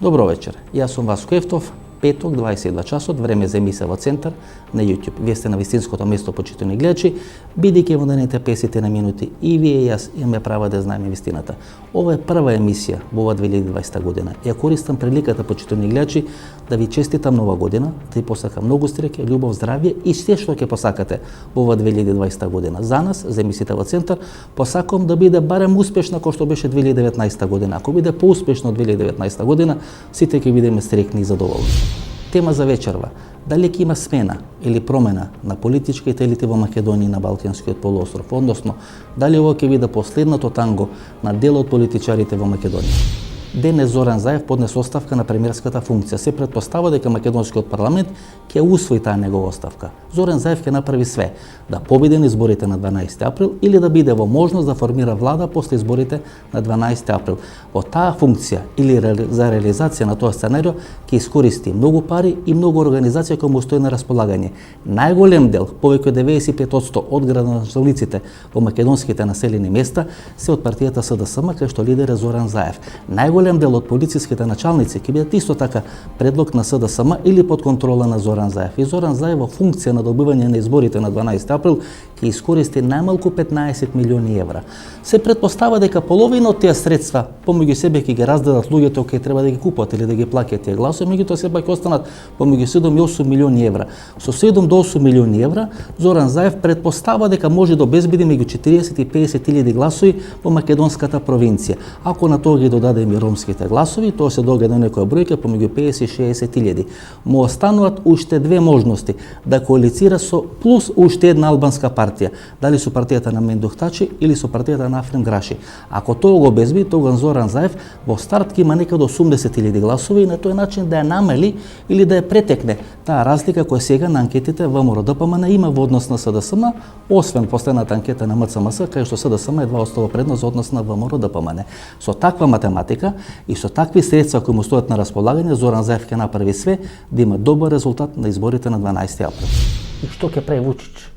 Добро вечер, јас сум Васко Ефтов, петок, 22 часот, време за емисија во Центар на YouTube. Вие сте на вистинското место, почитувани гледачи, бидејќи во наредните 50 на минути и вие и јас имаме право да знаеме вистината. Ова е прва емисија во ова 2020 година. Ја користам приликата, почитувани гледачи, да ви честитам нова година, да ви посакам многу среќа, љубов, здравје и се што ќе посакате во ова 2020 година. За нас, за емисијата во Центар, посакам да биде барем успешна кој што беше 2019 година. Ако биде поуспешно од 2019 година, сите ќе бидеме среќни и задоволни. Тема за вечерва. Дали ќе има смена или промена на политичките елити во Македонија и на Балканскиот полуостров, односно дали ова ќе биде последното танго на дел од политичарите во Македонија. Денес Зоран Заев поднесе оставка на премиерската функција. Се претпостава дека македонскиот парламент ќе усвои таа негова оставка. Зоран Заев ќе направи све да победи на изборите на 12 април или да биде во можност да формира влада после изборите на 12 април. Во таа функција или за реализација на тоа сценарио ќе искористи многу пари и многу организација кои му стои на располагање. Најголем дел, повеќе од 95% од градоначалниците во македонските населени места се од партијата СДСМ, кај што лидер е Зоран Заев. Најголем дел од полициските началници ќе бидат исто така предлог на СДСМ или под контрола на Зоран Заев. И Зоран Заев во функција на добивање на изборите на 12 април ќе искористи најмалку 15 милиони евра. Се претпостава дека половина од тие средства помеѓу себе ќе ги раздадат луѓето кои треба да ги купат или да ги плаќаат тие гласови, меѓутоа сепак ќе останат помеѓу 7 и 8 милиони евра. Со 7 до 8 милиони евра Зоран Заев претпостава дека може да обезбеди меѓу 40 и 50 илјади гласови во македонската провинција. Ако на тоа ги додадеме ромските гласови, тоа се доаѓа до некоја бројка помеѓу 50 и 60 илјади. Му остануваат уште две можности да коалицира со плюс уште една албанска партија, дали со партијата на Мендух Тачи или со партијата на Афрем Граши. Ако тоа го обезбеди, тогаш Зоран Заев во старт ќе има некаде 80.000 гласови и на тој начин да ја намали или да ја претекне таа разлика која сега на анкетите ВМРО ДПМН има во однос на СДСМ, освен последната анкета на МЦМС, кај што СДСМ е 2% предност во однос на ВМРО ДПМН. Со таква математика и со такви средства кои му стојат на располагање, Зоран Заев ќе направи све да има добар резултат на изборите на 12 април. И што ќе прави Вучич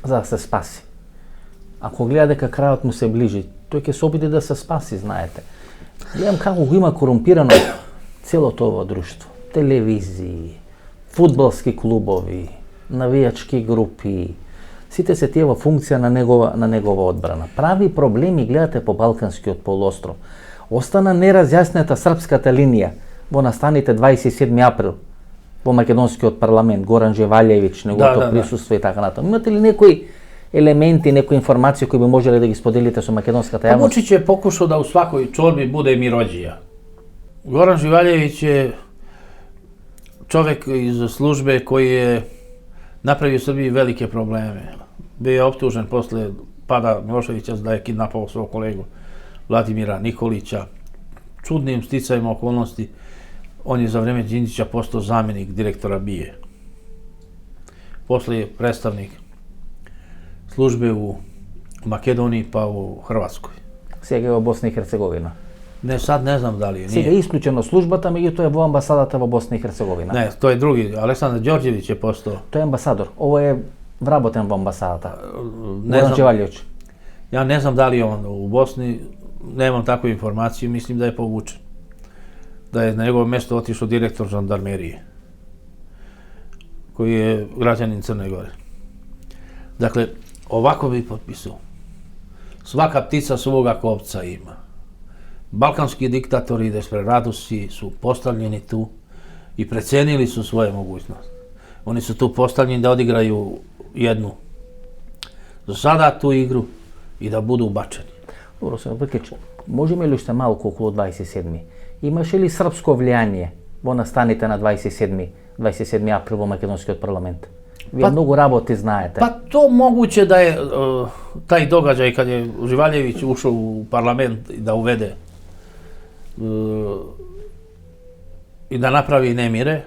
за да се спаси? Ако гледа дека крајот му се ближи, тој ќе се обиди да се спаси, знаете. Гледам како го има корумпирано целото ово друштво. Телевизии, фудбалски клубови, навијачки групи, сите се тие во функција на негова одбрана. Прави проблеми, гледате, по Балканскиот полуостров. Остана неразјаснета српската линија во настаните 27 април во македонскиот парламент, Горан Живалјевиќ, неговото присуство и така натаму. Имате ли некои елементи, некои информации кои би можеле да ги споделите со македонската јавност? Вучич е покушал да у свакој чорби буде мироđија. Горан Живалјевиќ е човек из службе кој е направио Србији велике проблеме. Бе оптужен после пада Милошевиќа да е киднапал својот колегу Владимира Николиća. Чудним стицајма околности, он е за време Џинџиća постao заменик директора БИЕ. После е представник службе у Македонiji па у Хрватској. Сега е во Босна и Херцеговина. Не, сад не знам дали е. Сега е исклучено службата, меѓутоа е во амбасадата во Босна и Херцеговина. Не, тој е други. Александар Ѓорѓевиќ е постao. Тој е амбасадор. Ово е вработен во амбасадата. Не Горан знам. Живалјевиќ. Ја не знам дали он у Босни, немам таква информација, мислим да е повучен. Да е на негово место отишо директор жандармерije, кој е граѓанин Црне Горе. Dakle, ovako bi potpisao. Svaka ptica svoga kovca ima. Balkanski diktatori i desperadusi su postavljeni tu i precenili su svoje mogućnosti. Oni su tu postavljeni da odigraju jednu za sada tu igru i da budu ubačeni. Добро, се Бркич, можеме ли уште малку околу 27-ми? Имаше ли српско влијание во настаните на 27 април во македонскиот парламент? Вие многу работи знаете. Pa to moguće da je taj događaj kad je Živaljević ušao u parlament da uvede i da napravi nemire,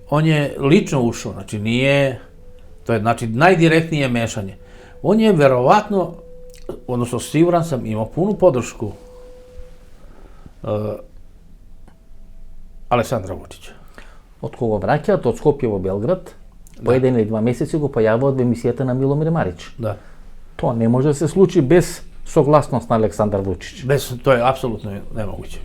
on je lično ušao, znači nije, to je znači najdirektnije mešanje. On je verovatno, odnosno siguran sam, imao punu podršku Александра Вучича. Од кога враќаат од Скопје во Белград, по еден или два месеци го појавуваат во емисијата на Миломир Марич. Да. Тоа не може да се случи без согласност на Александар Вучич. Без, to je apsolutno nemoguće.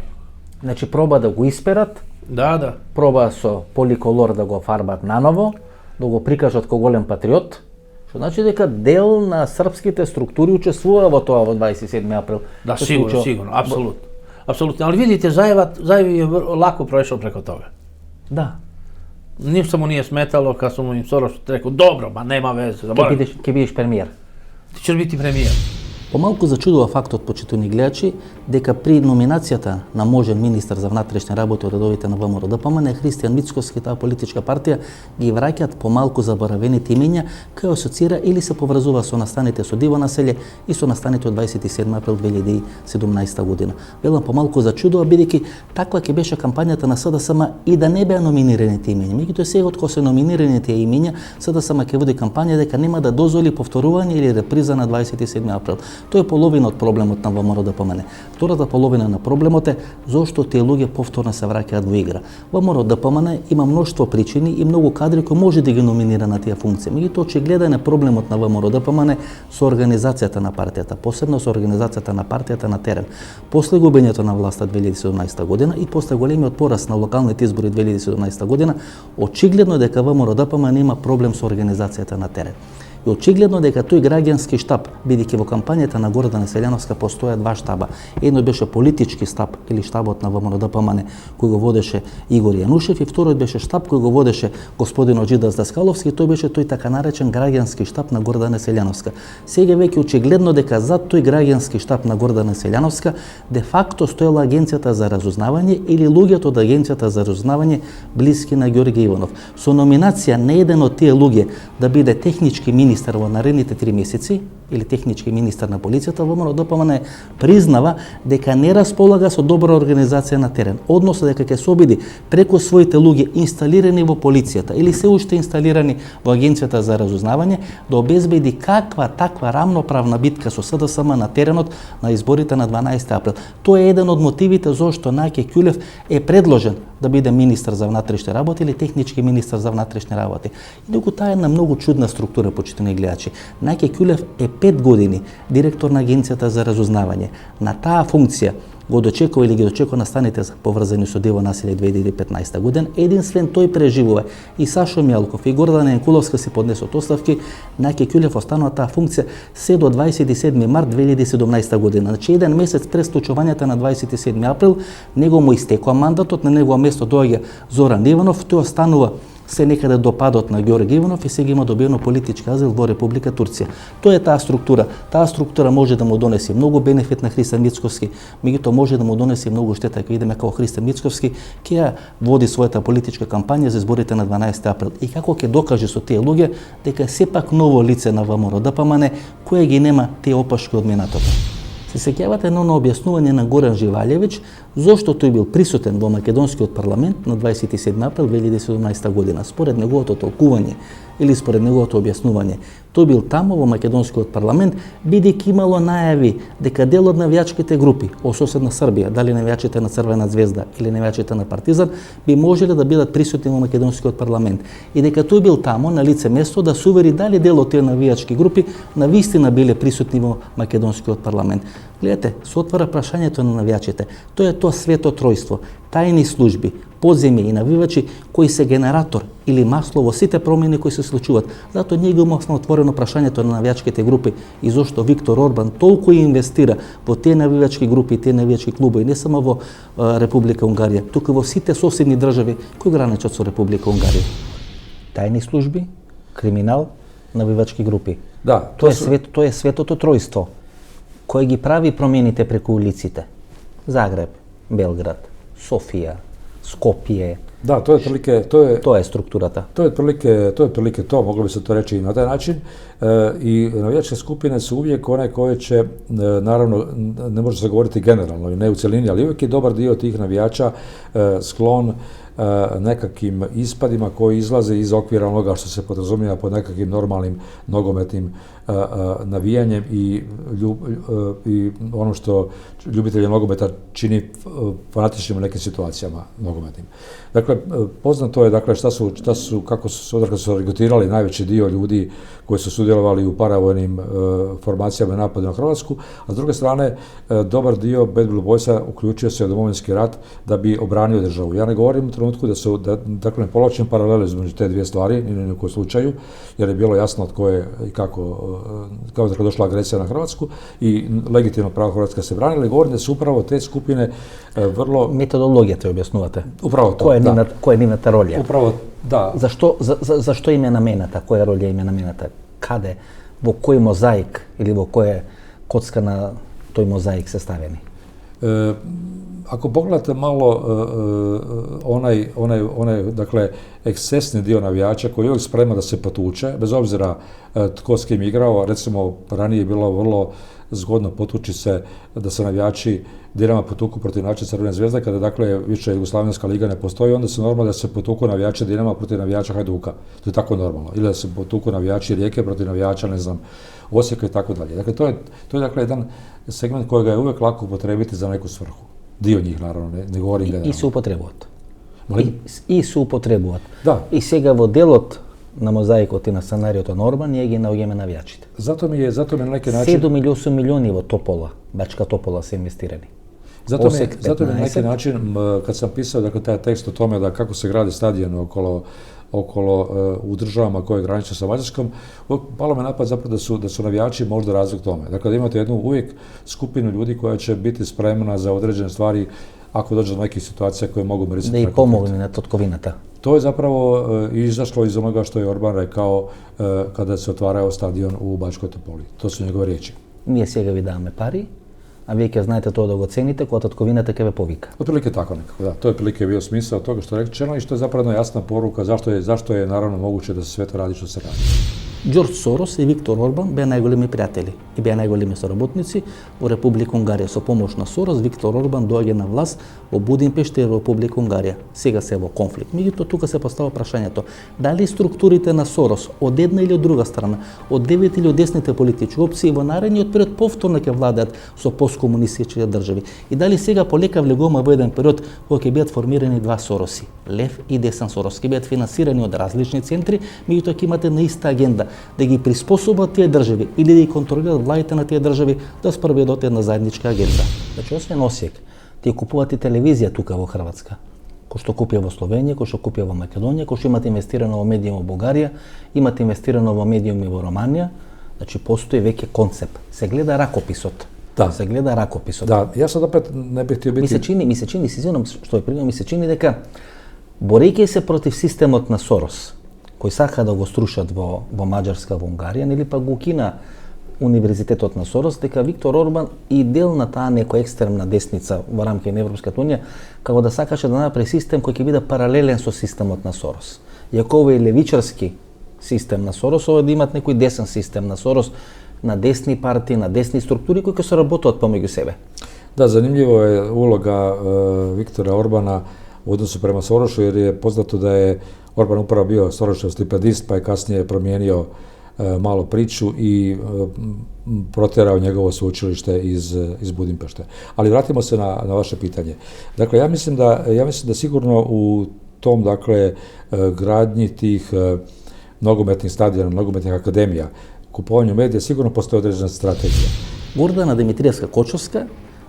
Значи проба да го исперат, Da. проба со поликолор да го фарбат наново, да го прикажат како голем патриот, што значи дека дел на српските структури учествува во тоа во 27 април. Da, Се sigurno, случува- sigurno, apsolutno. Apsolutno, ali vidite, Zajev je lako prošao preko toga. Да. Ništa mu nije smetalo kad su mu im Soros rekao, dobro, ma nema veze, zaboravim. Ќе бидеш премиер. Ti ćeš biti premijer. Помалку зачудува фактот, почитувани гледачи, дека при номинацијата на можен министар за внатрешни работи од редовите на ВМРО ДПМН Христијан Мицкоски, таа политичка партија, ги враќаат помалку заборавените имиња, кои асоцира или се поврзува со настаните со диво населје и со настаните од 27 април 2017 година. Велам помалку зачудува, бидејќи таква ќе беше кампањата на СДСМ и да не беа номинираните имиња. Меѓутоа сега откако се номинираните имиња, СДСМ ќе води кампања дека нема да дозволи повторување или реприза на 27 април. Тоа е половина од проблемот на ВМРО ДПМН. Втората половина на проблемот е зошто тие луѓе повторно се враќаат во игра. ВМРО ДПМН има мноштво причини и многу кадри кои може да ги номинира на тие функции. Меѓутоа очигледен е проблемот на ВМРО ДПМН со организацијата на партијата, посебно со организацијата на партијата на терен. После губењето на власта 2017 година и после големиот пораст на локалните избори 2017 година, очигледно дека ВМРО ДПМН има проблем со организацијата на терен. И очигледно дека тој граѓански штаб, бидејќи во кампањата на Гордана Селјановска постоја два штаба. Едно беше политички штаб или штабот на ВМРО ДПМН кој го водеше Игор Јанушев и вториот беше штаб кој го водеше господин Оџидас Даскаловски, тој беше тој така наречен граѓански штаб на Гордана Селјановска. Сега веќе очигледно дека зад тој граѓански штаб на Гордана Селјановска де факто стоела агенцијата за разузнавање или луѓето од агенцијата за разузнавање блиски на Ѓорѓе Иванов. Со номинација на еден од тие луѓе да биде технички министар во наредните 3 месеци или технички министар на полицијата, ВМРО ДПМН признава дека не располага со добра организација на терен, односно дека ќе се обиди преку своите луѓе инсталирани во полицијата или се уште инсталирани во агенцијата за разузнавање да обезбеди каква таква рамноправна битка со СДСМ на теренот на изборите на 12 април. Тоа е еден од мотивите зошто Наќе Ќулев е предложен да биде министар за внатрешни работи или технички министар за внатрешни работи. И докато таа е една многу чудна структура, почитувани гледачи. Наќе Ќулев е 5 години директор на агенцијата за разузнавање. На таа функција го дочекува или ги дочекува настаните поврзани со диво населје 2015 година. Единствен тој преживува и Сашо Мјалков и Гордана Јанкуловска си поднесот оставки. Наќе Ќулев останува таа функција се до 27 март 2017 година. Значи еден месец пред случувањата на 27 април него му истекува мандатот, на негово место доаѓа Зоран Иванов, тој останува се некаде до падот на Ѓорѓе Иванов и сега има добиено политички азил во Република Турција. Тоа е таа структура. Таа структура може да му донесе многу бенефит на Христијан Мицкоски, меѓутоа може да му донесе многу штета кога идеме како Христијан Мицкоски, ќе ја води својата политичка кампања за изборите на 12 април. И како ќе докаже со тие луѓе дека е сепак ново лице на ВМРО ДПМН кое ги нема тие опашки од минатото. Се сеќавате едно на објаснување на Горан Живалјевиќ зошто тој бил присутен во македонскиот парламент на 27 април 2017 година. Според неговото толкување или според неговото објаснување, тој бил таму во македонскиот парламент бидејќи имало најави дека дел од навијачките групи од соседна Србија, дали навијачите на Црвена звезда или навијачите на Партизан, би можеле да бидат присутни во македонскиот парламент и дека тој бил таму на лице место да се увери дали дел од тие навијачки групи навистина биле присутни во македонскиот парламент. Гледате, се отвара прашањето на навијачите. Тоа е тоа свето тројство, тајни служби, подземје и навивачи кои се генератор или масло во сите промени кои се случуваат. Затоа ние го имавме отворено прашањето на навијачките групи и зошто Виктор Орбан толку инвестира во тие навивачки групи и тие навијачки клубови, не само во Република Унгарија, туку во сите соседни држави кои граничат со Република Унгарија. Тајни служби, криминал, навивачки групи. Да, Тоа е светото тројство кој ги прави промените преку улиците. Загреб, Белград, Софија, Скопје. Да, тоа е прилike, Тоа е структурата. Тоа е прилike то, могло би се тоа рече и на тај начин. И навијачке скупине се увијек оне кои ќе, наравно, не може да се говорити генерално и не у целини, али увијек е добар дио тих навијача склон nekakvim ispadima koji izlaze iz okvira onoga što se podrazumijeva pod nekakvim normalnim nogometnim navijanjem i ono što ljubitelje nogometa čini fanatičnim u nekim situacijama nogometnim. Dakle, poznato je dakle kako su se regrutirali najveći dio ljudi koji su sudjelovali u paravojnim formacijama i napadu na Hrvatsku, a s druge strane dobar dio Bad Blue Boysa uključio se u Domovinski rat da bi obranio državu. Ja ne govorim u trenutku dakle ne povlačim paralele između te dvije stvari, ni u kojem slučaju, jer je bilo jasno tko je i kako je došla agresija na Hrvatsku i legitimno pravo Hrvatska se brani, ali govorim da su upravo te skupine vrlo... Metodologija te objasnuvate. Upravo to, Koja je njenata rolja? Upravo, da. Zašto im je namenata? Koja rolja im je namenata? Kade? Vo koji mozaik ili vo koje kocka na toj mozaik se stavljeni? Ako pogledate malo onaj dakle, ekscesni dio navijača koji je uvijek spreman da se potuče, bez obzira tko s kim igrao, recimo ranije je bilo vrlo zgodno potući se da se navijači Dinama potuku protiv navijača Crvene zvezde, kada dakle više Jugoslavenska liga ne postoji, onda se normalno da se potuku navijači Dinama protiv navijača Hajduka. To je tako normalno. Ili da se potuku navijači Rijeke protiv navijača, ne znam, Osijeka i tako dalje. Dakle, to je dakle jedan segment kojega je uvijek lako upotrebiti za neku svrhu. Dio njih, naravno, ne govorim generalno. I su upotrebovat. I su upotrebovat. Da. I сега во делот на мозаикот и на сценариото на Орбан ние ги наоѓаме навијачите. Zato mi je na neki način... 7 или 8 милиони во Топола, Бачка Топола се инвестирани. Zato mi na neki način, kad sam pisao dakle, taj tekst o tome da kako se gradi stadion okolo u državama koje graniče sa Mađarskom, palo me napad zapravo da su navijači možda razlog tome. Dakle, da imate jednu uvijek skupinu ljudi koja će biti spremna za određene stvari ako dođe do nekih situacija koje mogu mirisati. Da i pomogne na Totkovinata. To je zapravo izašlo iz onoga što je Orban rekao kada se otvarao stadion u Bačkoj Topoli. To su njegove riječi. Ние сега ви даваме пари, a vi ќе знаете тоа да го цените, кога татковината ќе ве повика. Otprilike tako nekako, da. To je otprilike bio smisao toga što je rečeno i što je zapravo jedna jasna poruka zašto je naravno moguće da se sve to radi što se radi. Джордж Сорос и Виктор Орбан беа најголеми пријатели и беа најголеми соработници во Република Унгарија. Со помош на Сорос, Виктор Орбан доаѓа на власт во Будимпешта и Република Унгарија. Сега се во конфликт. Меѓутоа, тука се поставува прашањето дали структурите на Сорос, од една или од друга страна, од левите или од десните политички опции, во наредниот период повторно ќе владеат со посткомунистички држави. И дали сега полека влегуваме во еден период кога ќе бидат формирани два Сороси, лев и десен Сорос, ќе бидат финансирани од различни центри, меѓутоа ќе имате на иста агенда да ги приспособат тие држави или да ги контролират владите на тие држави да спроведат една заедничка агенда. Значи, освен Осијек, тие купувате телевизија тука во Хрватска, кој што купија во Словенија, кој што купија во Македонија, кој што имате инвестирано во медиуми во Бугарија, имате инвестирано во медиуми во Романија, значи постои веќе концепт. Се гледа ракописот. Да. Се гледа ракописот. Да, ја сад опет не бих тио бити... Ми се чини, се извинувам што е пригодно, ми се чини дека борејќи се против системот на Сорос, кој сака да го струшат во Маđarска, во Унгарија, или пак го укина универзитетот на Сорос, дека Виктор Орбан и дел на таа некоја екстремна десница во рамки на Европската унија, како да сакаше да направи систем кој ќе биде паралелен со системот на Сорос. Иако овој левичарски систем на Сорос, ова да имат некој десен систем на Сорос, на десни партии, на десни структури кои ќе се работат помеѓу себе. Да, zanimljivo je uloga Viktora Orbana u odnosu prema Sorošu, jer je poznato da je Orban upravo bio Sorošev stipendist, pa je kasnije promijenio malo priču i protjerao njegovo sveučilište iz Budimpešte. Ali vratimo se na vaše pitanje. Dakle, ja mislim da sigurno u tom, dakle, gradnji tih nogometnih stadiona, nogometnih akademija, kupovanju medija, sigurno postoji određena strategija. Гордана Димитриевска Кочовска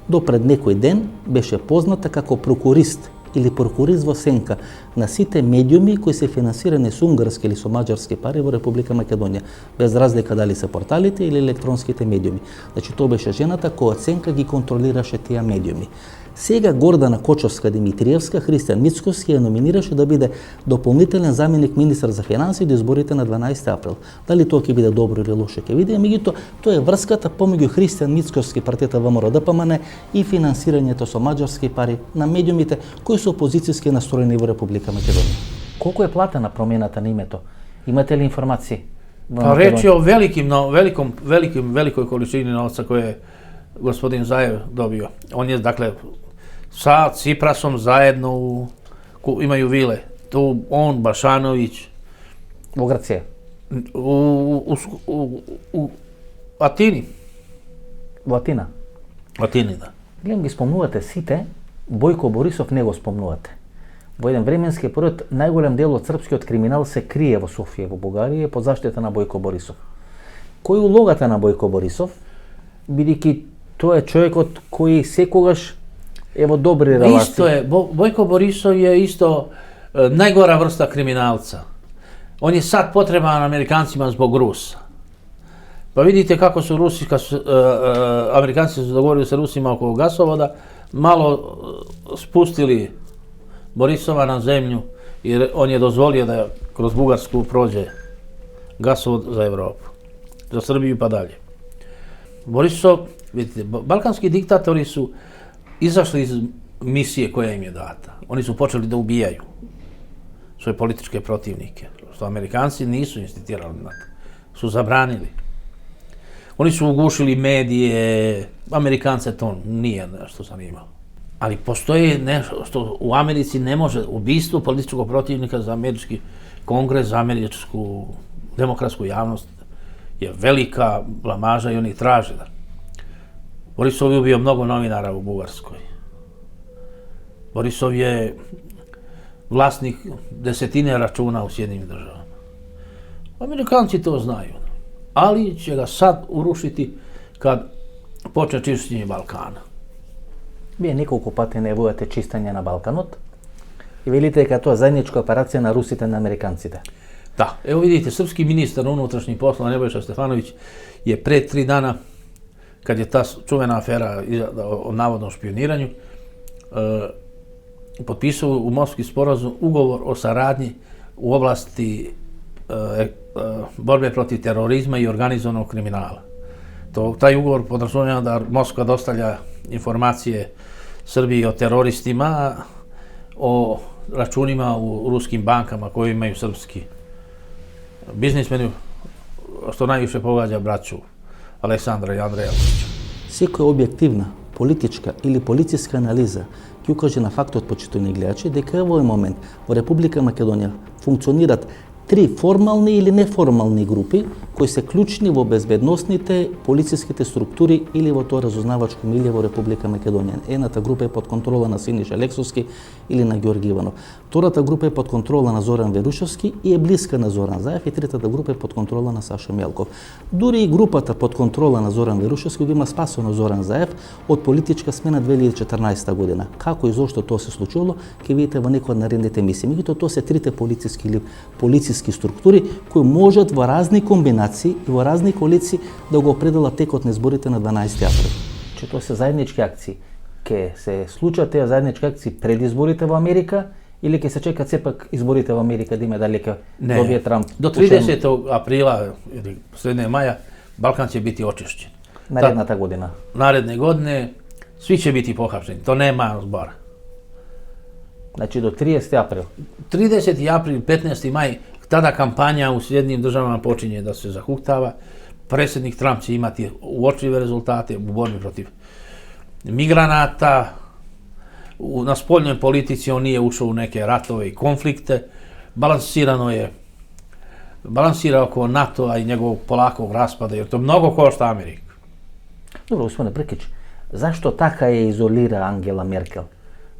до пред некој ден беше позната како прокурист или прокурист во сенка на сите медиуми кои се финансирани со унгарски или со маđarски пари во Република Македонија, без разлика дали се порталите или електронските медиуми. Значи, тоа беше жената која сенка ги контролираше тие медиуми. Сега Гордана Кочовска Димитриевска, Христијан Мицковски ја номинираше да биде дополнителен заменик министар за финансии до изборите на 12 април. Дали тоа ќе биде добро или лошо ќе видиме, меѓутоа тоа е врската помеѓу Христијан Мицковски, партијата ВМРО-ДПМН и финансирањето со маđarски пари на медиумите кои се опозицијски настроени во Република Македонија. Колку е платена промената на името? Имате ли информации? Pa reč je o velikoj količini novca koje je gospodin Zajev dobio. On je, dakle, sa Ciprasom zajedno u imaju vile. Tu on, Bašanović, Во Грција. u Atini. Во Атина. Atini, da. Гледам ги спомнувате сите, Бојко Борисов не го спомнувате. Во еден временски период најголем дел од српскиот криминал се крие во Софија, во Бугарија, под заштита на Бојко Борисов. Кој е улогата на Бојко Борисов, бидејќи тој е човекот кој секогаш е во добри релации? Isto je, Bojko Borisov je isto najgora vrsta kriminalca. On je sad potreban Amerikancima zbog Rusa. Pa vidite kako su Rusi, Amerikanci su dogovorili sa Rusima oko gasovoda, malo spustili Borisova na zemlju, jer on je dozvolio da kroz Bugarsku prođe gasovod za Evropu, za Srbiju pa dalje. Borisov, vidite, balkanski diktatori su izašli iz misije koja im je data. Oni su počeli da ubijaju svoje političke protivnike, što Amerikanci nisu insistirali na to, su zabranili. Oni su ugušili medije, Amerikance to nije nešto zanimalo. Ali postoji nešto što u Americi ne može, ubistvo političkog protivnika za američki kongres, za američku demokratsku javnost je velika blamaža i oni traže da. Borisov je ubio mnogo novinara u Bugarskoj. Borisov je vlasnik desetine računa u Sjedinjenim državama. Amerikanci to znaju, ali će ga sad urušiti kad počne čišćenje Balkana. Вие неколку пати најавувате чистење на Балканот и велите дека тоа заедничка операција на русите и на американците. Da, evo vidite, srpski ministar unutrašnjih poslova Nebojša Stefanović je pre 3 dana, kad je ta čuvena afera o navodnom špioniranju, potpisao u Moskvi sporazum ugovor o saradnji u oblasti borbe protiv terorizma i organizovanog kriminala. Taj ugovor podrazumijeva da Moskva dostavlja informacije Srbiji o teroristima, o računima u ruskim bankama koje imaju srpski biznismeni, što najviše pogađa braću Aleksandra i Andreja Vučića. Секоја објективна, политичка или полициска анализа ќе укаже на фактот, почитувани гледачи, дека во овој момент во Република Македонија функционират 3 формални или неформални групи кои се клучни во безбедносните полициските структури или во тоа разузнавачко милје во Република Македонија. Едната група е под контрола на Синиша Лексовски или на Ѓорги Иванов. Втората група е под контрола на Зоран Верушевски и е блиска на Зоран Заев, и третата група е под контрола на Саша Мелков. Дури и групата под контрола на Зоран Верушевски го има спасено Зоран Заев од политичка смена 2014 година. Како и зошто тоа се случило, ќе видите во некои од наредните емисии. Меѓутоа тоа се трите политички или полициски структури кои можат во разни комбинации и во разни коалиции да го определат текот на изборите на 12 април. Че тоа се заеднички акции. Ке се случат тие заеднички акции пред изборите во Америка или ќе се чекат сепак изборите во Америка да има дали ќе добие Трамп? Do 30. aprila ili sredine maja Balkan će biti očišćen. Наредната година. Naredne godine svi će biti pohapšeni, to nema zbora. Значи до 30 април. 30. april, 15. maj, tada kampanja u Sjedinjenim državama počinje da se zahuktava. Predsjednik Trump će imati uočljive rezultate u borbi protiv migranata. Na spoljnoj politici on nije ušao u neke ratove i konflikte. Balansira oko NATO-a i njegovog polakog raspada, jer to mnogo košta Ameriku. Добро, господине Бркич, зашто така ја изолира Ангела Меркел?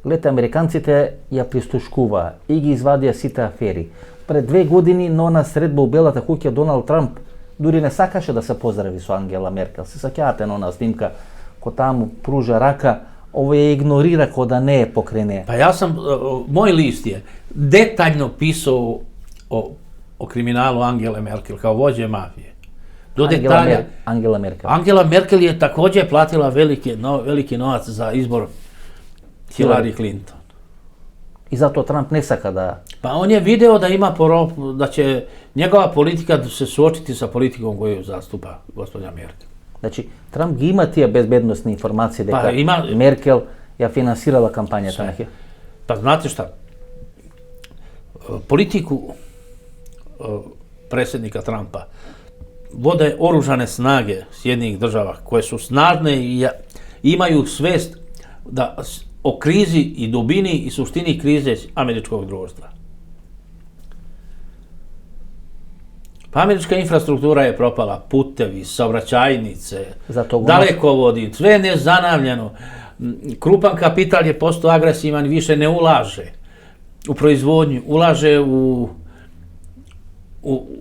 Гледате, американците ја пристушкува и ги извадија сите афери. Пред 2 години на средба у Белата куќа Доналд Трамп дури не сакаше да се поздрави со Ангела Меркел. Се сеќавате на она снимка кој таму пружа рака, ово ја игнорира кој да не е покрај неја. Pa ja sam, moj list je detaljno pisao o kriminalu Angele Merkel kao vođe mafije. Do detalja. Ангела Меркел. Angela Merkel je također platila veliki novac za izbor Hillary Clinton. И затоа Трамп не сака да... Pa on je video da ima da će njegova politika se suočiti sa politikom koju zastupa gospođa Merkel. Значи, Трамп ги има тие безбедносни информации дека Меркел ја финансирала кампањата на Pa znate šta, politiku predsjednika Trumpa vode oružane snage Sjedinjenih država koje su snažne i imaju svest da o krizi i dubini i suštini krize američkog društva. Pa američka infrastruktura je propala, putevi, saobraćajnice, dalekovodi, sve je nezanavljeno. Krupan kapital je postao agresivan i više ne ulaže u proizvodnju, ulaže u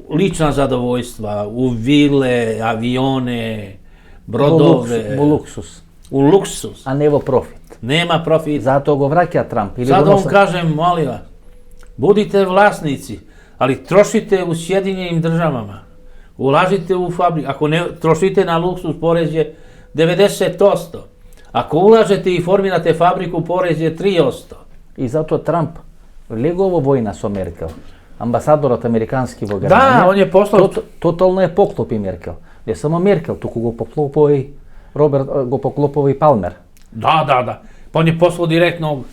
lična zadovoljstva, u vile, avione, brodove. U luksus. U luksus. A ne u profit. Nema profit. Zato go vraća Trump. Sad vam kažem, molim vas, budite vlasnici, ali trošite u Sjedinjenim državama. Ulažite u fabriku. Ako ne trošite na luksus, porez je 90%. Ako ulažete i formirate fabriku, porez je 3%. I zato Trump, legovo vojna su Merkel, ambasadorot amerikanski v Germaniji. Da, on je poslao... Totalno je poklopi Merkel. Ne samo Merkel, tuku go poklopovo i Palmer. Da. Pa on je poslao direktno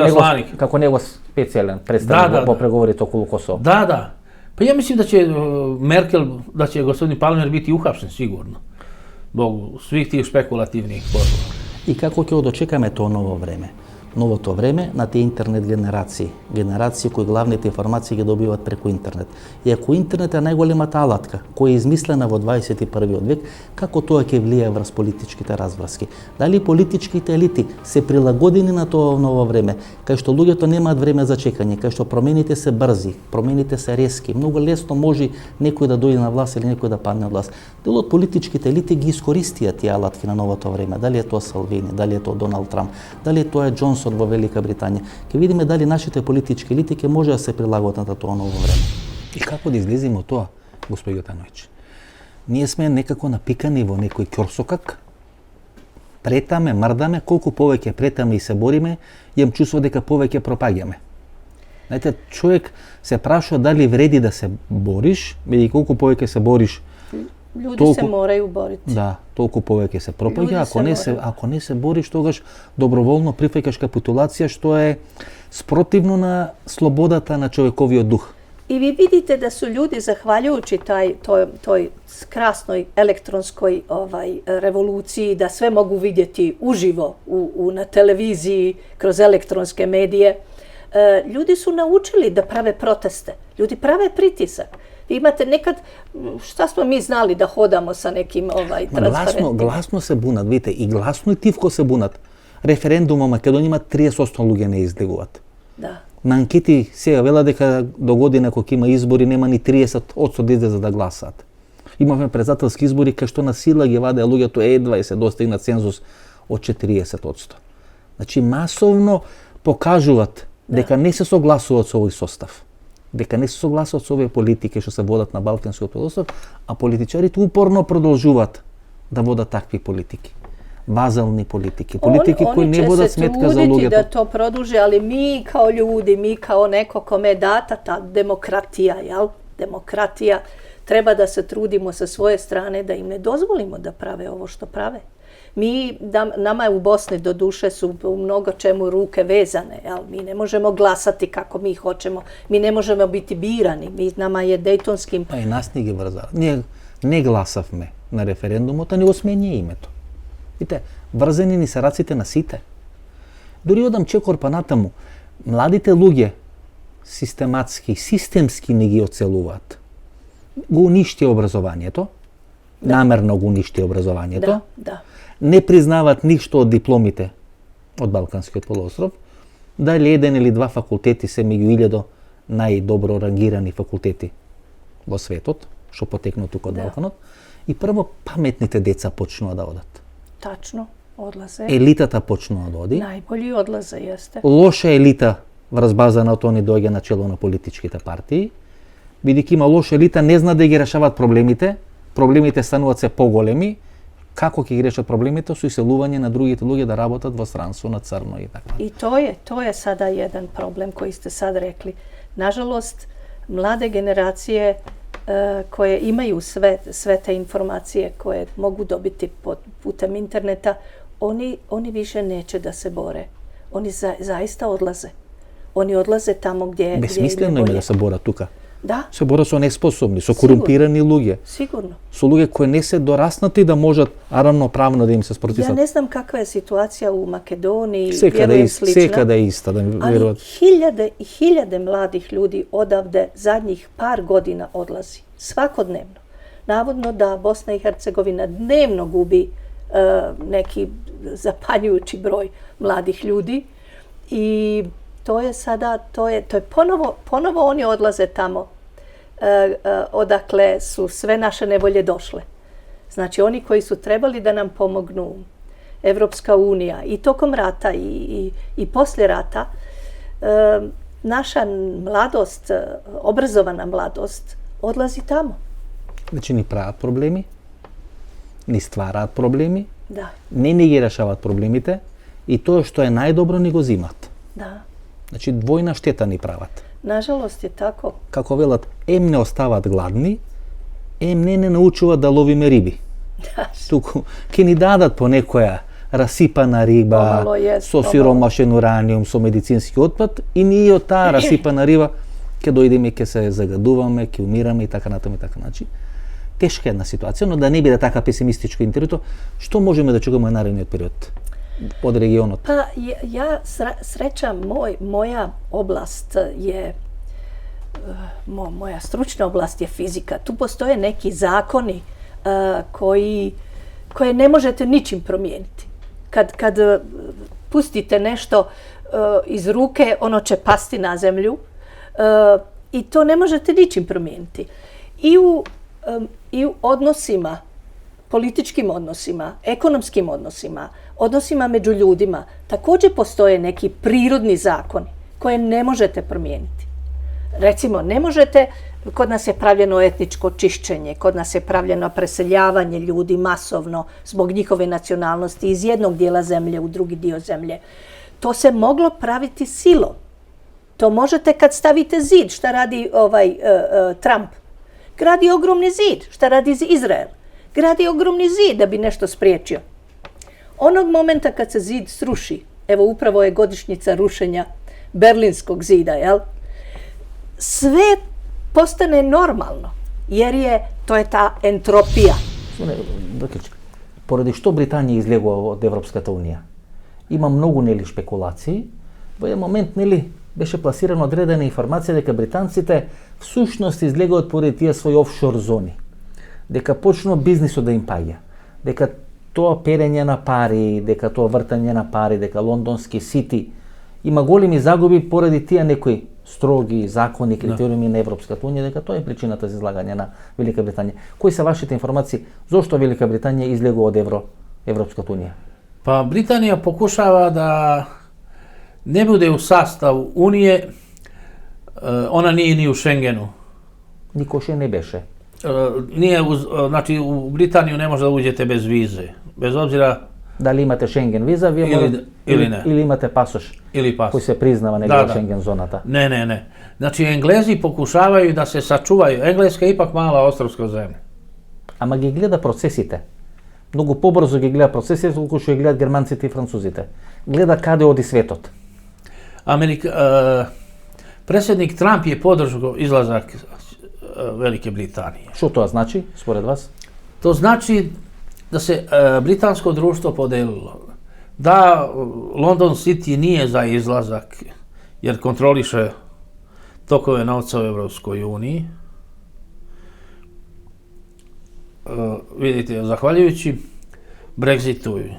izaslanik. Kako nego specijalan predstavnik po pregovoriti okolo Kosova. Da. Pa ja mislim da će Merkel, da će gospodin Palmer biti uhapšen sigurno. Zbog svih tih špekulativnih poslova. I kako ќе dočekаме тоа ново време? Новото време на тие интернет генерации кои главните информации ги добиваат преку интернет. И ако интернет е најголемата алатка која е измислена во 21. век, како тоа ќе влијае врз политичките разврски? Дали политичките елити се прилагодени на тоа ново време, кај што луѓето немаат време за чекање, кај што промените се брзи, промените се резки, многу лесно може некој да дојде на власт или некој да падне од власт. Дел од политичките елити ги искористија тие алатки на новото време. Дали е тоа Салвини, дали е тоа Доналд Трамп, дали тоа е Джонсон во Велика Британија. Ке видиме дали нашите политички елити ке може да се прилагодат на тоа ново време. И како да излеземе од тоа, господи Јотановиќ? Ние сме некако напикани во некој ќорсокак, претаме, мрдаме, колку повеќе претаме и се бориме, имам чувство дека повеќе пропаѓаме. Знаете, човек се праша дали вреди да се бориш, бидејќи колку повеќе се бориш, Ljudi se moraju boriti. Да, толку повеќе се пропаѓа, ако не се бориш, тогаш доброволно прифаќаш капитулација, што е спротивно на слободата на човековиот дух. I vi vidite da su ljudi, zahvaljujući toj krasnoj elektronskoj revoluciji, da sve mogu vidjeti uživo na televiziji, kroz elektronske medije, ljudi su naučili da prave proteste. Ljudi prave pritisak. Vi imate nekad, šta smo mi znali da hodamo sa nekim transparentima? Гласно се бунат, видите, и гласно и тивко се бунат. Референдум во Македонија има 30% луѓе не излегуваат. Da. На анкети сега вела дека до година кога има избори нема ни 30% да излезе да гласаат. Имавме председателски избори кај што на сила ги вадеа луѓето едва и се достигна цензус од 40%. Значи масовно покажуваат дека не се согласуваат со овој состав. Дека не се согласуваат со овие политики што се водат на Балканскиот полуостров, а политичарите упорно продолжуваат да водат такви политики. Vazalni politike koji ne voda smetka za ljude. Oni će se truditi da to produže, ali mi kao ljudi, mi kao neko kome je data ta demokratija, demokratija, treba da se trudimo sa svoje strane da im ne dozvolimo da prave ovo što prave. Nama je u Bosni do duše su u mnogo čemu ruke vezane, mi ne možemo glasati kako mi hoćemo, mi ne možemo biti birani, nama je Dejtonskim... Pa i nas nije vrzalo. Не гласавме на референдумот, а не го смени името. Видите, врзени ни се раците на сите. Дори одам чекор па натаму, младите луѓе систематски, системски не ги оцелуваат. Го уништи образованието, намерно го уништи образованието, не признаваат ништо од дипломите од Балканскиот полуостров, дали еден или два факултети се меѓу 1000 најдобро рангирани факултети во светот, што потекнува тука од Балканот, и прво паметните деца почнува да одат. Tačno, odlaze. Елитата почнува да оди. Najbolji odlaze, jeste. Лоша елита врз база на тоа ни доаѓа на чело на политичките партии. Бидејќи има лоша елита, не зна да ги решават проблемите, проблемите стануваат се поголеми. Како ќе ги решат проблемите со иселување на другите луѓе да работат во странство на црно и така. I to je sada jedan problem koji ste sad rekli. Nažalost, mlade generacije koje imaju sve te informacije koje mogu dobiti putem interneta, oni više neće da se bore. Oni zaista odlaze. Oni odlaze tamo gdje im je bolje. Besmisleno im je da se bora тука. Da, Се бора со неспособни, со корумпирани луѓе. sigurno. Со луѓе кои не се дораснати да можат равноправно да им се Ja спротиват. ne znam kakva je situacija u Makedoniji, Секаде vjerujem ист, slična. секаде иста, да ми Ali веруват. hiljade i hiljade mladih ljudi odavde zadnjih par godina odlazi. Svakodnevno. Navodno da Bosna i Hercegovina dnevno gubi neki zapanjujući broj mladih ljudi i to je sada, to je ponovo oni odlaze tamo odakle su sve naše nevolje došle. Znači oni koji su trebali da nam pomognu, Evropska unija i tokom rata i poslije rata, naša mladost, obrazovana mladost odlazi tamo. Значи ни прават проблеми, ни ствараат проблеми, Da, не ги решават проблемите и тоа што е најдобро ни го зимат. da. Значи двојна штета ни прават. Nažalost je tako. Како велат, ем не остават гладни, ем не научуваат да ловиме риби. Туку ќе ни дадат по некоја расипана риба Помало јест, со сиромашен ураниум, со медицински отпад и ние од таа расипана риба ќе дојдеме, ќе се загадуваме, ќе умираме и така натаму и така. Значи, тешка една ситуација, но да не биде така песимистичко интервјуто, што можеме да чекаме наредниот период од регионот? Pa ja srećam, moja oblast je, moja stručna oblast je fizika. Tu postoje neki zakoni koje ne možete ničim promijeniti. Kad pustite nešto iz ruke, ono će pasti na zemlju i to ne možete ničim promijeniti. I u odnosima, političkim odnosima, ekonomskim odnosima, odnosima među ljudima, također postoje neki prirodni zakoni koje ne možete promijeniti. Recimo, ne možete, kod nas je pravljeno etničko čišćenje, kod nas je pravljeno preseljavanje ljudi masovno zbog njihove nacionalnosti iz jednog dijela zemlje u drugi dio zemlje. To se moglo praviti silom. To možete kad stavite zid, šta radi Trump. Gradi ogromni zid, šta radi Izrael. Gradi ogromni zid da bi nešto spriječio. Onog momenta kad se zid sruši, evo upravo je godišnjica rušenja Berlinskog zida, jel? Sve postane normalno, jer to je ta entropija. Бркич, поради што Британија излегува од Европската унија? Има многу нели шпекулации. Во еден момент нели беше пласирана одредена информација дека британците всушност излегуваат поради тие своји офшор зони. Дека почнува бизнисот да им паѓа. Дека тоа перење на пари, дека тоа вртање на пари, дека лондонски сити има големи загуби поради тие некои строги закони, критериуми на Европската унија, дека тоа е причината за излагање на Велика Британија. Кои се вашите информации зошто Велика Британија излегува од Европската унија? Pa Britanija pokušava da ne bude u sastavu Unije, ona nije ni u Schengenu. Никоше не беше. Znači u Britaniju ne može da uđete bez vize, bez obzira Дали имате Шенген виза, вие или не. или имате пасош ili pas. кој се признава негова Шенген зоната. Ne. Znači Englezi pokušavaju da se sačuvaju. Engleska je ipak mala ostrvska zemlja. Ама ги гледа процесите. Многу побрзо ги гледа процесите, колку што ги гледат германците и французите. Гледа каде оди светот. Predsjednik Trump je podržao izlazak Velike Britanije. Што тоа значи, според вас? To znači da se britansko društvo podelilo. Da London City nije za izlazak jer kontroliše tokove novca u Evropskoj uniji. Vidite, zahvaljujući Brexitu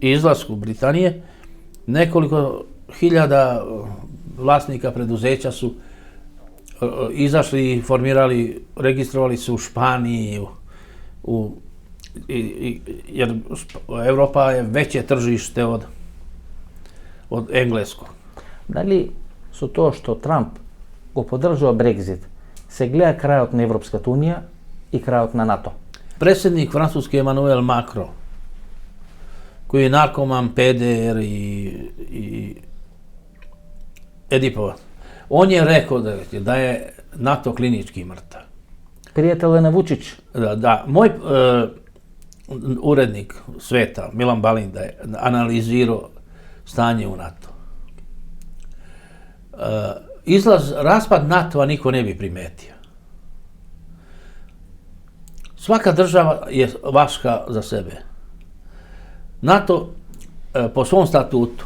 i izlasku Britanije, nekoliko hiljada vlasnika preduzeća su izašli i formirali, registrovali se u Španiji, jer Evropa je veće tržište od engleskog. Дали со тоа што Трамп го поддржува Брекзит, се гледа крајот на Европската унија и крајот на НАТО? Predsjednik Francuske Emmanuel Macron, koji je narkoman, peder i Edipovac, on je rekao da je NATO klinički mrtav. Пријател е на Вучич. Da, moj urednik Sveta, Milan Balinda, je analizirao stanje u NATO. Raspad NATO-a niko ne bi primetio. Svaka država je vaška za sebe. NATO po svom statutu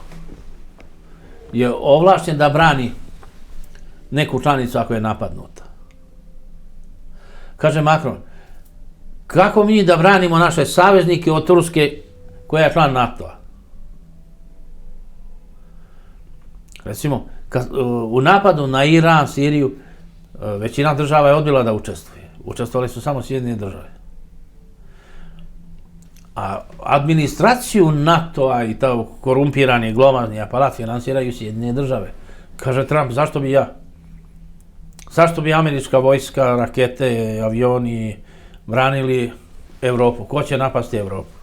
je ovlašten da brani neku članicu ako je napadnuta. Kaže Macron, kako mi da branimo naše saveznike od Turske koja je član NATO-a? Recimo, u napadu na Iran, Siriju, većina država je odbila da učestvuje. Učestvovali su samo Sjedinjene države. A administraciju NATO-a i taj korumpirani globalni aparat finansiraju Sjedinjene države. Kaže Trump, zašto bi ja? Zašto bi američka vojska, rakete, avioni branili Evropu? Ko će napasti Evropu?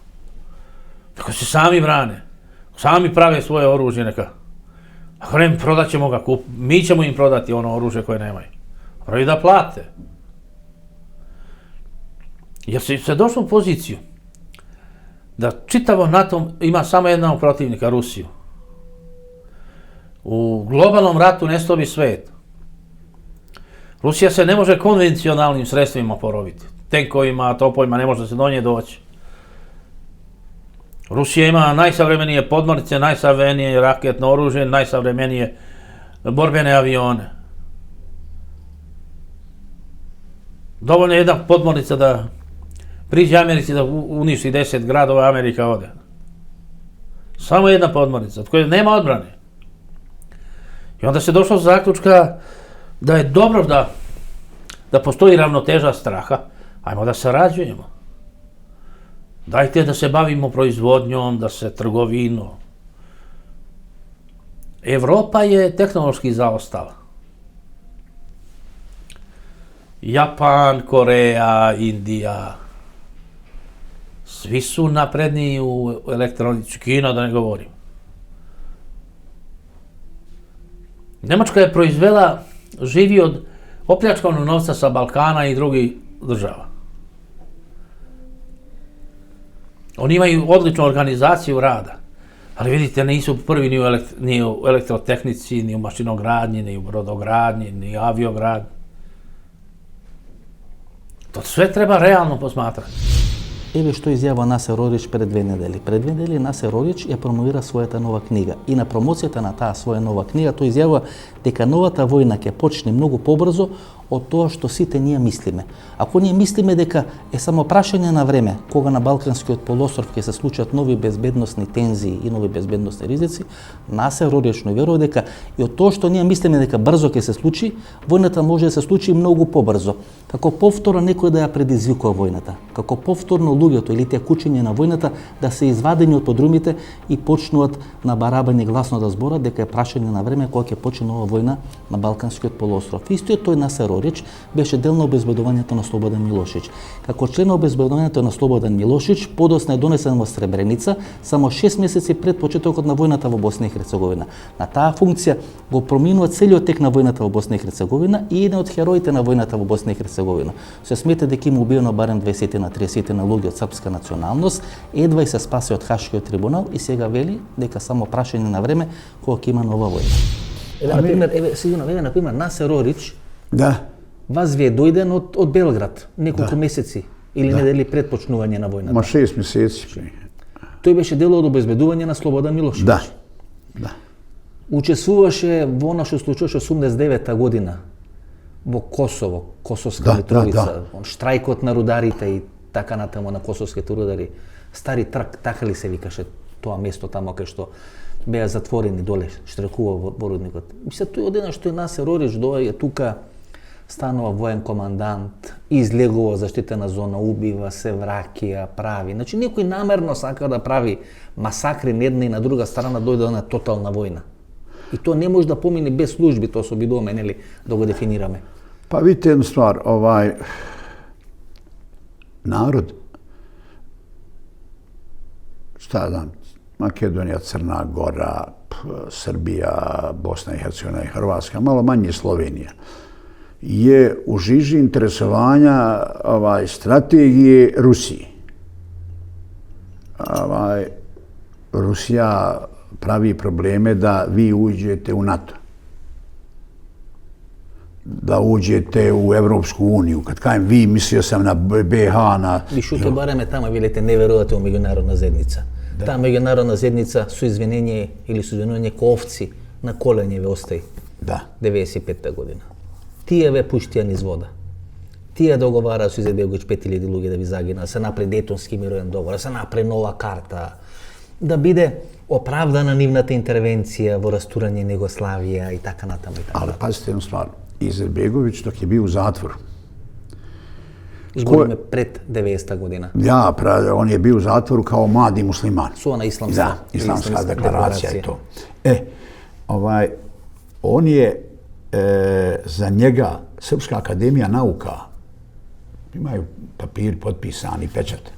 Tako se sami brane. Sami prave svoje oružje neka. Ako ne, prodat ćemo ga, mi ćemo im prodati ono oružje koje nemaju. Pravi da plate. Jer se došlo u poziciju da čitavo NATO ima samo jednog protivnika, Rusiju. U globalnom ratu ne stoji svet. Rusija se ne može konvencionalnim sredstvima porobiti. Tenkovima, topovima, ne može se do nje doći. Rusija ima najsavremenije podmornice, najsavremenije raketno oružje, najsavremenije borbene avione. Dovoljno je jedna podmornica da priđe Americi da uništi 10 gradova, Amerika ode. Samo jedna podmornica, od koje nema odbrane. I onda se došlo do zaključka da je dobro da postoji ravnoteža straha, ajmo da sarađujemo. Dajte da se bavimo proizvodnjom, da se trgovinom. Evropa je tehnološki zaostala. Japan, Koreja, Indija, svi su napredniji u elektronici, Kina da ne govorim. Nemačka je proizvela, živi od opljačkanog novca sa Balkana i drugih država. Oni imaju odličnu organizaciju rada, ali vidite, nisu prvi ni u elektrotehnici, ni u mašinogradnji, ni u brodogradnji, ni u aviogradnji. To sve treba realno posmatrati. Еве што изјава Насер Орич пред 2 недели. Пред 2 недели Насер Орич ја промовира својата нова книга. И на промоцијата на таа своја нова книга тој изјавува дека новата војна ќе почне многу побрзо од тоа што сите ние мислиме. Ако ние мислиме дека е само прашање на време кога на Балканскиот полуостров ќе се случат нови безбедносни тензии и нови безбедносни ризици, Насер Орич верува дека и од тоа што ние мислиме дека брзо ќе се случи, војната може да се случи многу побрзо. Како повторно некој да ја предизвикува војната, како повторно луѓето или тие кучиња на војната да се извадени од подрумите и почнуваат на барабање гласно да зборат дека е прашање на време кога ќе почне нова војна на Балканскиот полуостров. Истиот тој Насер Орич беше дел на обезбедувањето на Слободан Милошевиќ. Како член на обезбедувањето на Слободан Милошевиќ, подоцна е донесен во Сребреница само 6 месеци пред почетокот на војната во Босна и Херцеговина. На таа функција го проминува целиот тек на војната во Босна и Херцеговина и еден од хероите на војната во Босна и Херцеговина. Се смета дека има убиено барем 20 на 30 на луѓе од српска националност, едва и се спаси од Хашкиот трибунал и сега вели дека само прашање на време кога ќе има нова војна. Еве на пример Насер Орич вас ви е дојден од Белград неколку месеци или недели пред почнување на војната. 6 месеци. Тој беше дел од обезбедување на Слободан Милошевиќ. Да. Учествуваше во она што случуваше 89-та година во Косово, Косовска Митровица, штрајкот на рударите и така натаму на косовските рудари. Стари трак, така ли се викаше тоа место тамо кај што беа затворени доле, штрекува во рудникот. Мисля, тој одеднаш што Насер Орич доаѓа тука, станува воен командант, излегува заштитена зона, убива се, враќа, прави. Значи, некој намерно сака да прави масакри на една и на друга страна, дојде на тотална војна. И тоа не може да помине без служби, тоа се обидуваме, нели, да го дефинираме. Pa vidite jednu stvar, narod, šta znam, Makedonija, Crna Gora, Srbija, Bosna i Hercegovina i Hrvatska, malo manje Slovenija, je u žiži interesovanja strategije Rusiji. Rusija pravi probleme da vi uđete u NATO. da uđete u Evropsku uniju. Kad kažem vi, mislio sam na BiH, na... Vi šute bareme tamo, velite, ne verujete u međunarodna zajednica. Ta međunarodna zajednica su izvinjenje ili su izvinjenje ko ovci na kolenjeve ostaje. Da. 95. godina. Tije ve puštija niz voda. Tije dogovara su Izetbegović 5000 ljudi da bi zaginali, da se napre Daytonski miroven dogovor, da se napre nova karta, da bide opravdana nivnata intervencija vo rasturanje Jugoslavija i tako natamo i tako. Ali pazite jednu stvar, Izetbegović dok je bio u zatvoru. Izgovorime pred 90. godina. On je bio u zatvoru kao mladi musliman. Su ona islamska. Da, islamska deklaracija je to. On je za njega Srpska akademija nauka, imaju papir potpisani, pečat,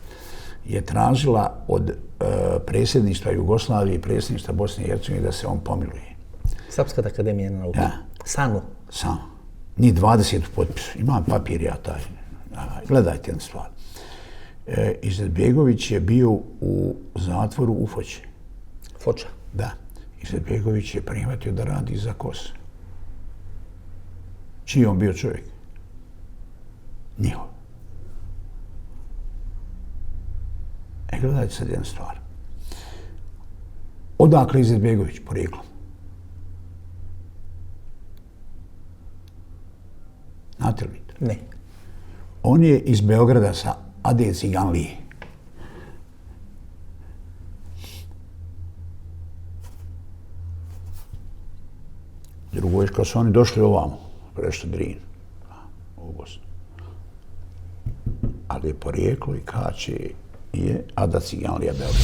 je tražila od predsjedništva Jugoslavije i predsjedništva Bosne i Hercegovine da se on pomiluje. Srpska akademija nauka. Da. Sanu. Samo. Ni 20 potpisa. Imam papir ja taj. Gledajte jednu stvar. Izetbegović je bio u zatvoru u Foči. Foča. Da. Izetbegović je prihvatio da radi za KOS. Čiji je on bio čovjek? Njihov. Gledajte sad jednu stvar. Odakle Izetbegović porijeklom? Znate li to? Ne. On je iz Beograda sa Ade Ciganlije. Drugo je kad su oni došli ovamo, prešli Drin, u Bosnu. Ali je porijeklo i kače je Ada Ciganlija Beograd.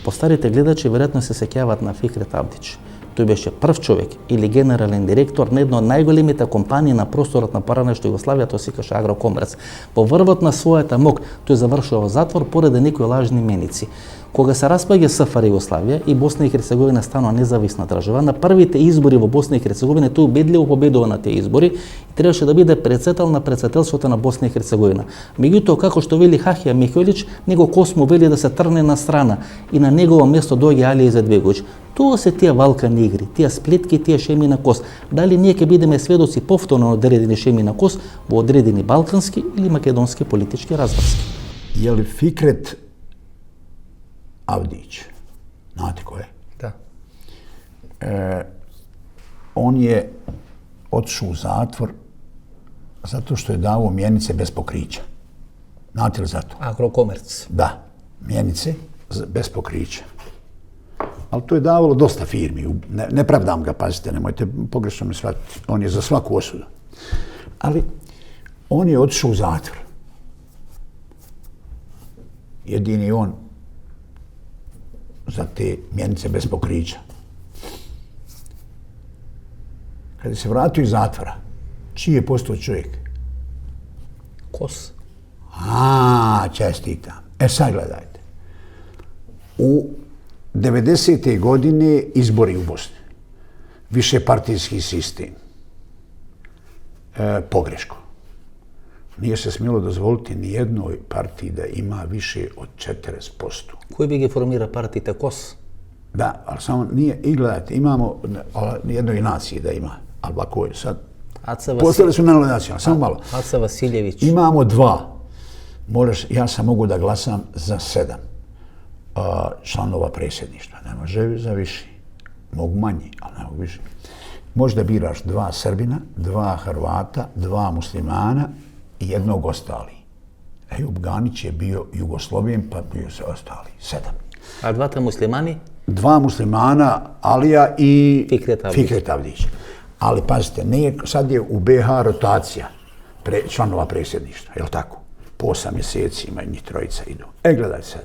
Постарите гледачи веројатно се сеќаваат на Фикрет Авдич. Тој беше прв човек или генерален директор на една од најголемите компании на просторот на поранешна Југославија, тоа се каже Агрокомерц. Во врвот на својата мок тој завршува во затвор поради некои лажни меници. Кога се распаѓа СФР Југославија и Босна и Херцеговина станува независна држава, на првите избори во Босна и Херцеговина тој убедливо победува на тие избори и требаше да биде председател на председателството на Босна и Херцеговина. Меѓутоа, како што вели Хахија Михојлич, него Космо вели да се трне на страна и на негово место доаѓа Алија Изетбеговиќ. Тоа се тие валкани игри, тие сплетки, тие шеми на кос. Дали ние ќе бидеме сведоци повторно на одредени шеми на кос во одредени балкански или македонски политички разврски? Je li Fikret Avdić, znate ko je? Da. On je otišao u zatvor zato što je dao mjenice bez pokrića. Znate li za to? Agrokomerc. Da, mjenice bez pokrića. Ali to je davalo dosta firmi. Ne pravdam ga, pazite, nemojte pogrešno me shvatiti. On je za svaku osudu. Ali on je otišao u zatvor. Jedini on za te mjenice bez pokrića. Kada se vratio iz zatvora, čiji je postao čovjek? Kos. Čestitam. Sad gledajte. U 90. godine izbori u Bosni. Višepartijski sistem. Pogreško. Nije se smjelo dozvoliti ni jednoj partiji da ima više od 40%. Koji bi ga formira partijte Kos? Da, ali samo nije, i gledajte, imamo jednoj naciji da ima, ali ovako je sad. Postali su nacionalni, samo malo. Aca Vasiljević. Imamo 2. Ja sam mogu da glasam za 7 članova predsjedništva. Ne može za više. Mogu manji, ali ne mogu više. Možda biraš 2 Srbina, 2 Hrvata, 2 muslimana i jednog ostali. Ejub Ganić je bio Jugosloven, pa bio se ostali. 7. A 2 muslimani? 2 muslimana, Alija i Fikret Avdić. Ali pazite, sad je u BiH rotacija članova predsjedništva, je li tako? Po 8 mjeseci imaju njih trojica idu. Gledaj sad.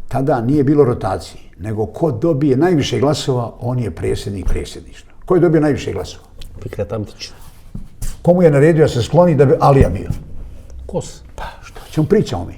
Tada nije bilo rotacije, nego ko dobije najviše glasova, on je predsjednik predsjedništva. Ko je dobio najviše glasova? Fikret Avdić. Komu je naredio da se skloni da bi Alija bio? Kos. Pa što ćemo pričamo mi?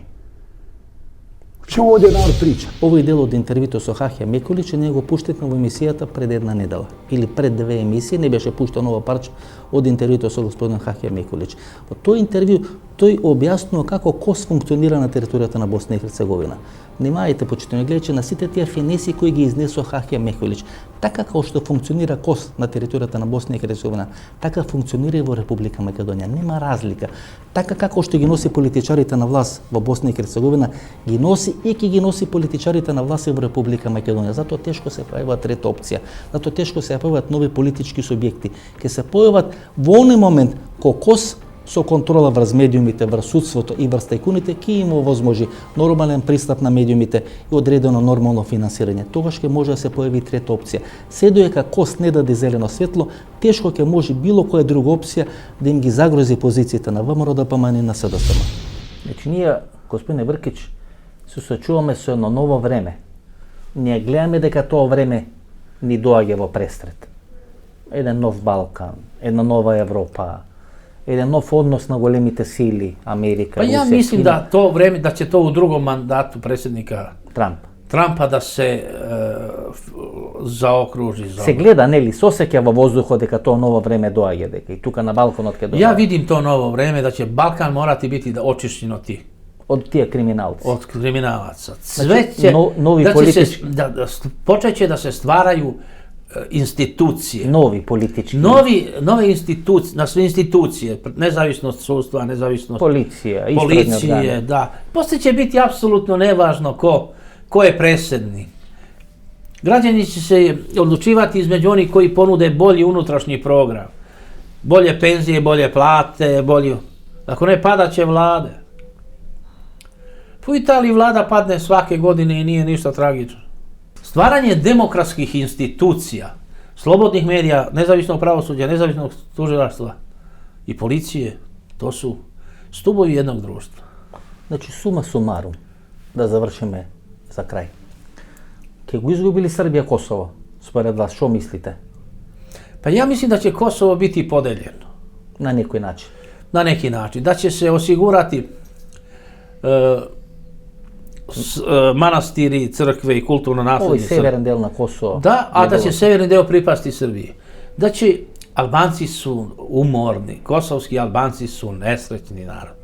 Čemu ovdje narod priča? Овој дел од интервјуто со Хахја Мекулич ние го пуштивме во емисијата пред една недела или пред 2 емисии, не беше пуштено ова парче од интервјуто со господин Хахја Мекулич. Во тој интервју тој објаснува како КОС функционира на територијата на Босна и Херцеговина. Внимавајте, почитувани гледачи, на сите тие финеси кои ги изнесо Хахја Мекулич. Така како што функционира КОС на територијата на Босна и Херцеговина, така функционира и во Република Македонија. Нема разлика. Така како што ги носи политичарите на власт во Босна и Херцеговина, ги носи и ќе ги носи политичарите на власт и во Република Македонија. Затоа тешко се појавува трета опција. Затоа тешко се појавуваат нови политички субјекти. Ке се појават во оној момент кога КОС со контрола врз медиумите, врз судството и врз тајкуните ќе им овозможи нормален пристап на медиумите и одредено нормално финансирање. Тогаш ќе може да се појави трета опција. Се доека КОС не даде зелено светло, тешко ќе може било која друга опција да им ги загрози позициите на ВМРО, ДПМН и на СДСМ. Значи ние, господине Бркич, се соочуваме со едно ново време. Ние гледаме дека тоа време ни доаѓа во престрет. Еден нов Балкан, една нова Европа, еден нов однос на големите сили, Америка, Па ја Русија, мислим Кина, да то време, да ќе то у другом мандату председника Трамп. Трампа да се заокружи. Се гледа, нели, се осеќа во воздухот дека тоа ново време доаѓа, дека и тука на Балканот ќе доаѓа. Ја видим то ново време, да ќе Балкан морати biti да очиштен од ти, од тие криминалци. од криминалаца. Све Значи, ќе, нови да политички- почеće da se stvaraju institucije. Нови политички. Nove institucije, na sve institucije, nezavisnost sudstva, nezavisnost Полиција, истражни policije, органи. da. Poslije će biti apsolutno nevažno ko je predsjednik. Građani će se odlučivati između onih koji ponude bolji unutrašnji program. Bolje penzije, bolje plate, bolje... Ako ne, padat će vlade. U Italiji vlada padne svake godine i nije ništa tragično. Stvaranje demokratskih institucija, slobodnih medija, nezavisnog pravosuđa, nezavisnog tužilaštva i policije, to su stubovi jednog društva. Значи, сума сумарум, да завршиме за крај. Ке го изгубили Србија Косово, според вас, што мислите? Pa ja mislim da će Kosovo biti podeljeno На некој начин. na neki način, da će se osigurati manastiri, crkve i kulturno Овој nasljeđe Srbije. северен дел на Косово. Da, a da će негово- severni deo pripasti Srbiji. Da će Albanci su umorni, kosovski Albanci su nesrećni narod.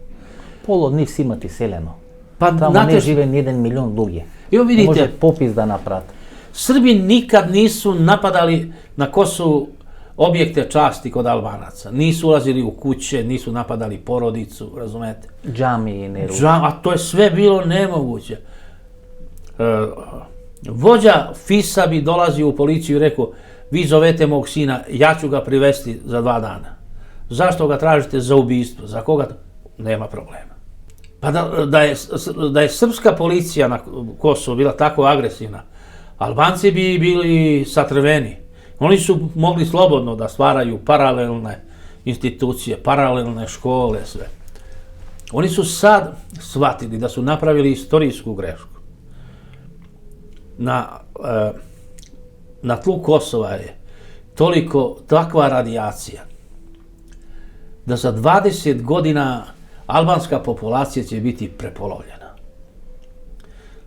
Пол од нив си имат иселено. Pa Тамо znate не što- живе ни 1 милион луѓе. Evo vidite, Може попис да направат. Srbi nikad nisu napadali na Kosovu objekte časti kod Albanaca. Nisu ulazili u kuće, nisu napadali porodicu, razumete? Џами не ру. A to je sve bilo nemoguće. Vođa FIS-a bi dolazio u policiju i rekao, vi zovete mog sina, ja ću ga privesti za 2 dana. Zašto ga tražite? Za ubistvo. Za koga? Nema problema. Pa da je srpska policija na Kosovu bila tako agresivna, Albanci bi bili satrveni. Oni su mogli slobodno da stvaraju paralelne institucije, paralelne škole, sve. Oni su sad shvatili da su napravili istorijsku grešku. Na tlu Kosova je takva radijacija da za 20 godina albanska populacija će biti prepolovljena.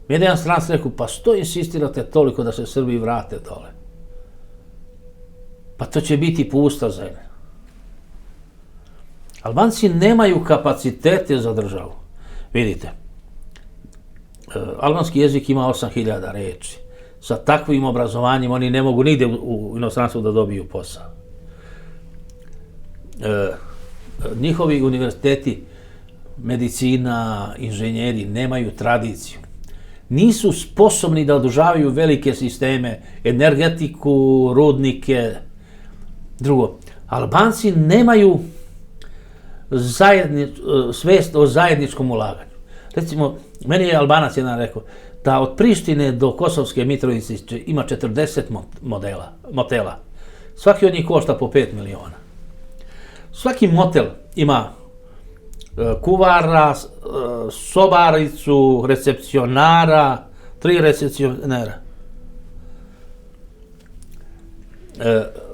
Jedan stranac rekao, pa što insistirate toliko da se Srbi vrate dole? Pa to će biti pusta zemlja. Albanci nemaju kapacitete za državu. Vidite, albanski jezik ima 8000 reči. Sa takvim obrazovanjem oni ne mogu nigde u inostranstvu da dobiju posao. Njihovi univerziteti, medicina, inženjeri nemaju tradiciju. Nisu sposobni da održavaju velike sisteme, energetiku, rudnike. Drugo, Albanci nemaju svest o zajedničkom ulaganju. Recimo, meni je Albanac jedan rekao da od Prištine do Kosovske Mitrovice ima 40 motela. Svaki od njih košta po 5 miliona. Svaki motel ima kuvara, sobaricu, recepcionara, 3 recepcionera.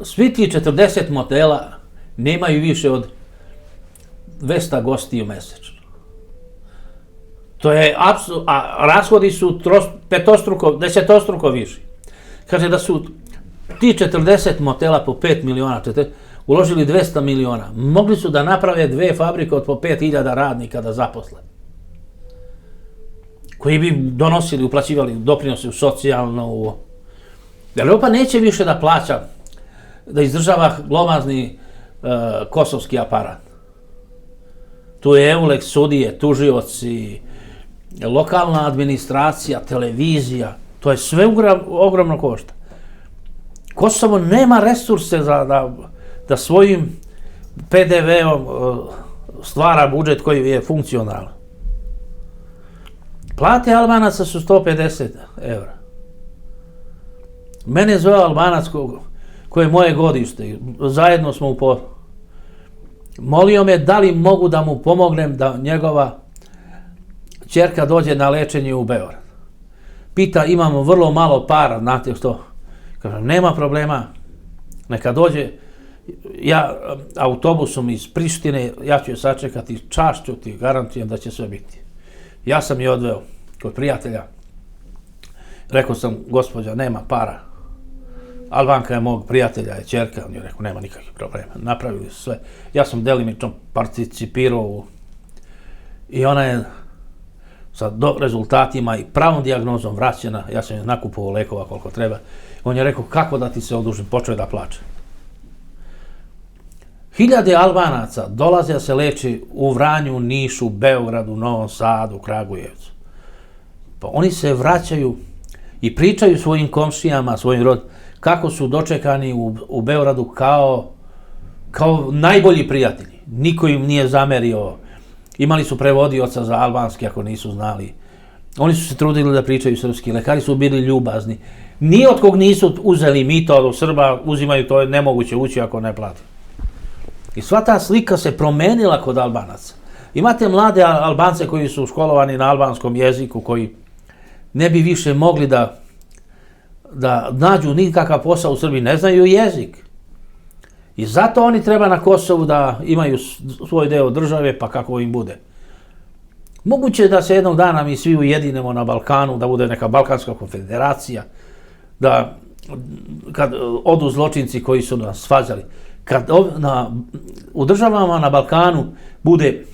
Svi ti 40 motela nemaju više od 200 gostiju mesečno. To je a rashodi su desetostruko viši. Kaže da su ti 40 motela po 5 miliona, uložili 200 miliona. Mogli su da naprave 2 fabrike od po 5000 radnika da zaposle. Koji bi donosili, uplaćivali doprinose u socijalno. Jer Evropa neće više da plaća, da izdržava glomazni kosovski aparat. Tu je EULEX, sudije, tužioci, lokalna administracija, televizija. To je sve ogromno košta. Kosovo nema resurse da svojim PDV-om stvara budžet koji je funkcionalan. Plate Albanaca su 150 evra. Mene zove Albanac koji je moje godište, zajedno smo u poslu. Molio me da li mogu da mu pomognem da njegova ćerka dođe na lečenje u Beograd. Pita, imamo vrlo malo para, znate što? Kažem, nema problema, neka dođe, ja autobusom iz Prištine, ja ću je sačekati, čašću ti, garantujem da će sve biti. Ja sam je odveo kod prijatelja, rekao sam, gospođa, nema para. Albanka je mog prijatelja, je ćerka, on je rekao, nema nikakvih problema, napravili su sve. Ja sam delimično participirao i ona je sa rezultatima i pravom dijagnozom vraćena, ja sam je nakupovao lekova koliko treba. On je rekao, kako da ti se odužim, počeo je da plače. Hiljade Albanaca dolaze da se leči u Vranju, Nišu, Beogradu, Novom Sadu, Kragujevcu. Pa oni se vraćaju i pričaju svojim komšijama, svojim roditeljima, kako su dočekani u Beogradu kao najbolji prijatelji. Niko im nije zamerio. Imali su prevodioca za albanski ako nisu znali. Oni su se trudili da pričaju srpski. Lekari su bili ljubazni. Ni od kog nisu uzeli mito od Srba, uzimaju, to je nemoguće ući ako ne plati. I sva ta slika se promenila kod Albanaca. Imate mlade Albance koji su školovani na albanskom jeziku, koji ne bi više mogli da nađu nikakav posao u Srbiji, ne znaju jezik. I zato oni treba na Kosovu da imaju svoj deo države, pa kako im bude. Moguće je da se jednog dana mi svi ujedinemo na Balkanu, da bude neka Balkanska konfederacija, da kad odu zločinci koji su nas svađali, kad u državama na Balkanu bude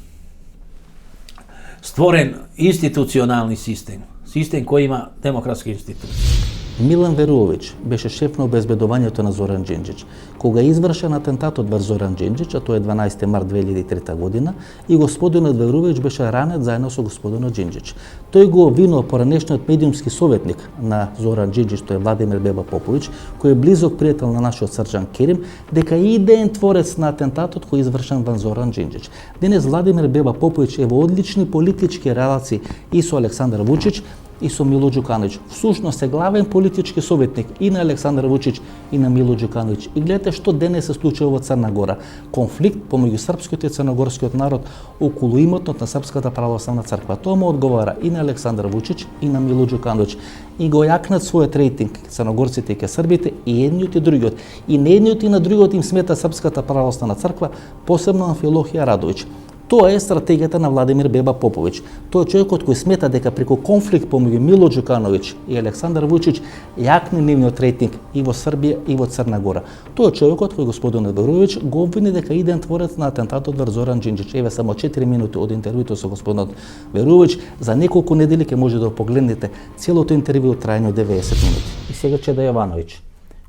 stvoren institucionalni sistem koji ima demokratske institucije. Милан Верувович беше шеф на обезбедувањето на Зоран Џинџич. Кога е извршен атентатот врз Зоран Џинџич, а тоа е 12 март 2003 година, и господинот Верувович беше ранет заедно со господинот Џинџич. Тој го обвинува поранешниот медиумски советник на Зоран Џинџич, тој е Владимир Беба Поповиќ, кој е близок пријател на нашиот Срđan Керим, дека е идеен творец на атентатот кој е извршен врз Зоран Џинџич. Денес Владимир Беба Поповиќ е во одлични политички релации и со Александар Вучич, и со Мило Џукановиќ. Всушност е главен политички советник и на Александар Вучич и на Мило Џукановиќ. И гледате што денес се случува во Црна Гора. Конфликт помеѓу српскиот и црногорскиот народ околу имотот на Српската православна црква. Тоа му одговара и на Александар Вучич и на Мило Џукановиќ. И го јакнат својот рейтинг црногорците и ке србите и едниот и другиот. И на едниот и на другиот им смета Српската православна црква, посебно Амфилохија Радовиќ. Тоа е стратегијата на Владимир Беба Поповиќ. Тој е човекот кој смета дека преку конфликт помеѓу Мило Џукановиќ и Александар Вучич јакне нивниот рейтинг и во Србија и во Црна Гора. Тој е човекот кој господин Верувовиќ го обвини дека иден творец на атентатот врз Зоран Џинџич. Еве само 4 минути од интервјуто со господинот Верувовиќ. За неколку недели ќе може да погледнете целото интервју трајање од 90 минути. И сега Чеда Јовановиќ,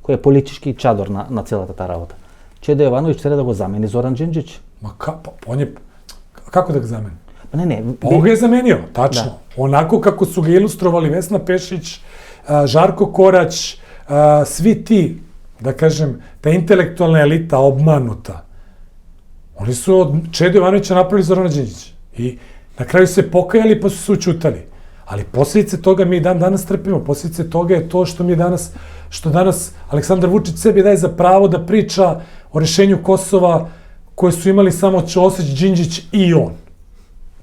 кој е политички чадор на целата таа работа. Чеда Јовановиќ треба да го замени Зоран Џинџич. Kako da ga zameni? Pa ne. On ga je zamenio, tačno. Onako kako su ga ilustrovali Vesna Pešić, Žarko Korać, svi ti, da kažem, ta intelektualna elita obmanuta. Oni su od Čede Jovanovića napravili Zorana Đinđića. I na kraju se pokajali pa su se učutali. Ali posljedice toga mi dan danas trpimo. Posljedice toga je to što danas Aleksandar Vučić sebi daje za pravo da priča o rešenju Kosova koje su imali samo Ćosić, Đinđić i on.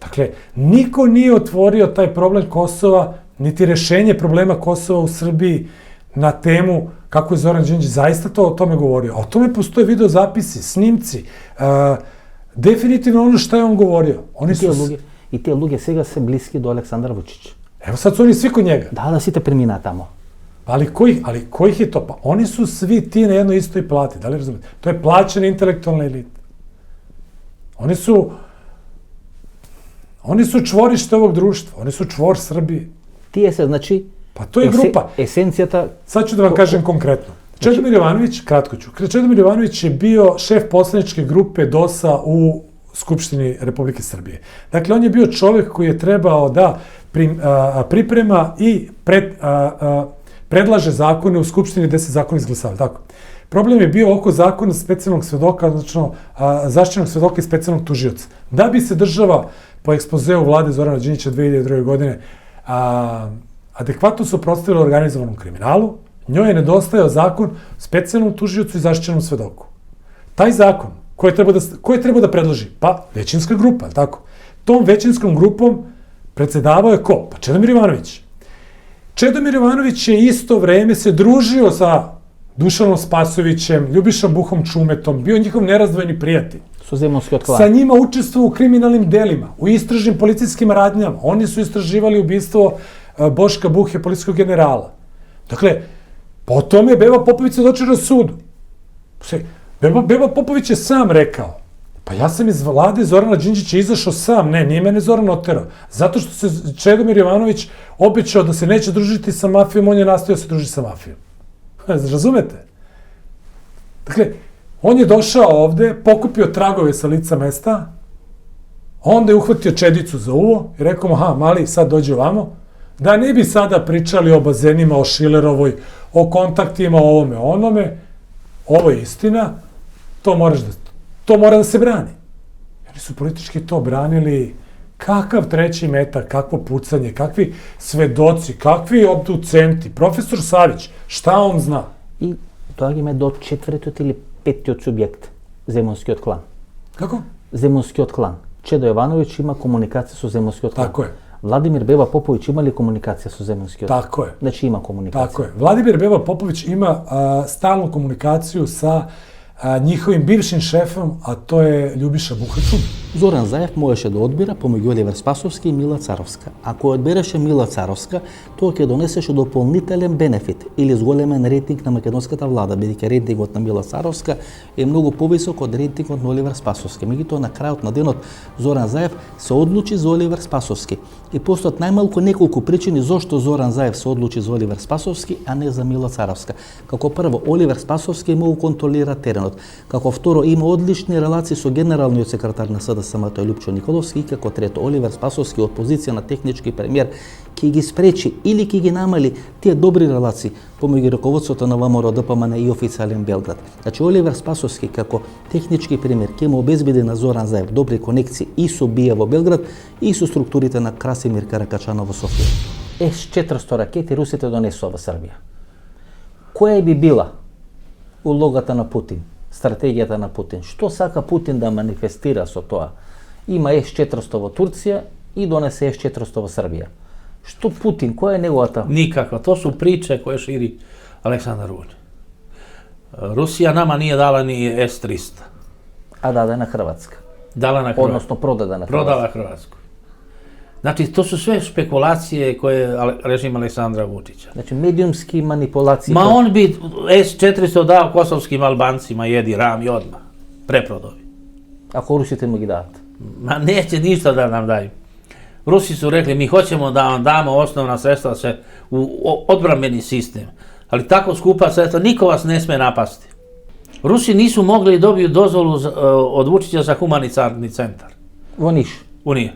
Dakle, niko nije otvorio taj problem Kosova, niti rešenje problema Kosova u Srbiji na temu kako je Zoran Đinđić zaista o tome govorio. A o tome postoje videozapisi, snimci, definitivno ono što je on govorio. I te luge сега се близки до Aleksandar Vučić. Evo sad su oni svi kod njega. Da sите pремина тамо. Ali kojih je to? Pa oni su svi ti na jednoj istoj plati, da li razumete? To je plaćena intelektualna elita. Oni su čvorište ovog društva, oni su čvor Srbije. Тие се, значи, Pa to je grupa. Есенцијата... Sad ću da vam kažem konkretno. Čedomir Jovanović, kratko ću, Čedomir Jovanović je bio šef poslaničke grupe DOS-a u Skupštini Republike Srbije. Dakle, on je bio čovjek koji je trebao da priprema i predlaže zakone u Skupštini gde se zakon izglasava. Tako. Problem je bio oko zakona specijalnog svedoka, odnosno zaštićenog svedoka i specijalnog tužioca. Da bi se država po ekspozeu vlade Zorana Đinđića 2002. godine adekvatno suprotstavila organizovanom kriminalu, njoj je nedostajao zakon specijalnom tužiocu i zaštićenom svedoku. Taj zakon, ko je trebao da predloži? Pa, većinska grupa, tako? Tom većinskom grupom predsedavao je ko? Pa Čedomir Jovanović. Čedomir Jovanović je isto vreme se družio sa Dušanom Spasovićem, Ljubišom Buhom Čumetom, bio njihov nerazdvojni prijatelj. Со земонски отклан. Sa njima učestvovao u kriminalnim delima, u istražnim policijskim radnjama. Oni su istraživali ubistvo Boška Buhe, policijskog generala. Dakle, potom je Beba Popović svedočio na sudu. Beba Popović je sam rekao, pa ja sam iz vlade Zorana Đinđića izašao sam, nije mene Zoran oterao. Zato što se Čedomir Jovanović obećao da se neće družiti sa mafijom, on je nastavio se družiti sa mafijom. Razumete? Dakle, on je došao ovde, pokupio tragove sa lica mesta, onda je uhvatio Čedicu za uvo i rekao mu, mali, sad dođe ovamo, da ne bi sada pričali o bazenima, o Šilerovoj, o kontaktima, o ovome, onome, ovo je istina, to mora da se brani. Oni su politički to branili, kakav treći metak, kakvo pucanje, kakvi svedoci, kakvi obducenti, profesor Savić, šta on zna? И тоа ги ме до четвртиот или петтиот субјект, земонскиот клан. Како? Земонскиот клан. Чедо Јовановиќ има комуникација со земонскиот клан. Тако е. Владимир Беба Поповиќ има ли комуникација со земонскиот клан? Тако е. Значи има комуникација. Tako je. Vladimir Beba Popović ima stalnu komunikaciju sa njihovim bivšim šefom, a to je Ljubiša Buhačun. Зоран Заев можеше да одбира помеѓу Оливер Спасовски и Мила Царовска. Ако одбереше Мила Царовска, тоа ќе донесеше дополнителен бенефит или зголемен рейтинг на македонската влада, бидејќи рейтингот на Мила Царовска е многу повисок од рейтингот на Оливер Спасовски. Меѓутоа на крајот на денот Зоран Заев се одлучи за Оливер Спасовски. И постојат најмалку неколку причини зошто Зоран Заев се одлучи за Оливер Спасовски, а не за Мила Царовска. Како прво, Оливер Спасовски многу контролира теренот. Како второ, има одлични релации со генералниот секретар на СДСМ тој Лупчо Николовски, и како трето, Оливер Спасовски од позиција на технички премиер ќе ги спречи или ќе ги намали тие добри релации помеѓу раководството на ВМРО ДПМН и официјален Белград. Значи Оливер Спасовски како технички премиер ќе му обезбеди на Зоран Заев добри конекции и со БИА во Белград и со структурите на Красимир Каракачанов во Софија. С-400 ракети русите донесува во Србија. Која би била улогата на Путин, стратегијата на Путин? Што сака Путин да манифестира со тоа? Има С-400 во Турција и донесе С-400 во Србија. Што Путин, која е неговата? Nikakva, to su priče koje širi Aleksandar Vučić. Rusija nama nije dala ni S-300. А даде на Хрватска. Dala na Hrvatsku. Односно продаде на Хрватска. Prodala Hrvatsku. Znači, to su sve špekulacije koje režim Aleksandra Vučića. Значи медиумски манипулации. Ma on bi S-400 dao kosovskim Albancima, jedi ram i odmah. Preprodovi. Ако русите му ги дадат. Ma neće ništa da nam daju. Rusi su rekli, mi hoćemo da vam damo osnovna sredstva u odbrambeni sistem. Ali tako skupa sredstva, niko vas ne sme napasti. Rusi nisu mogli dobiju dozvolu od Vučića za humanitarni centar. Во Ниш. Unije.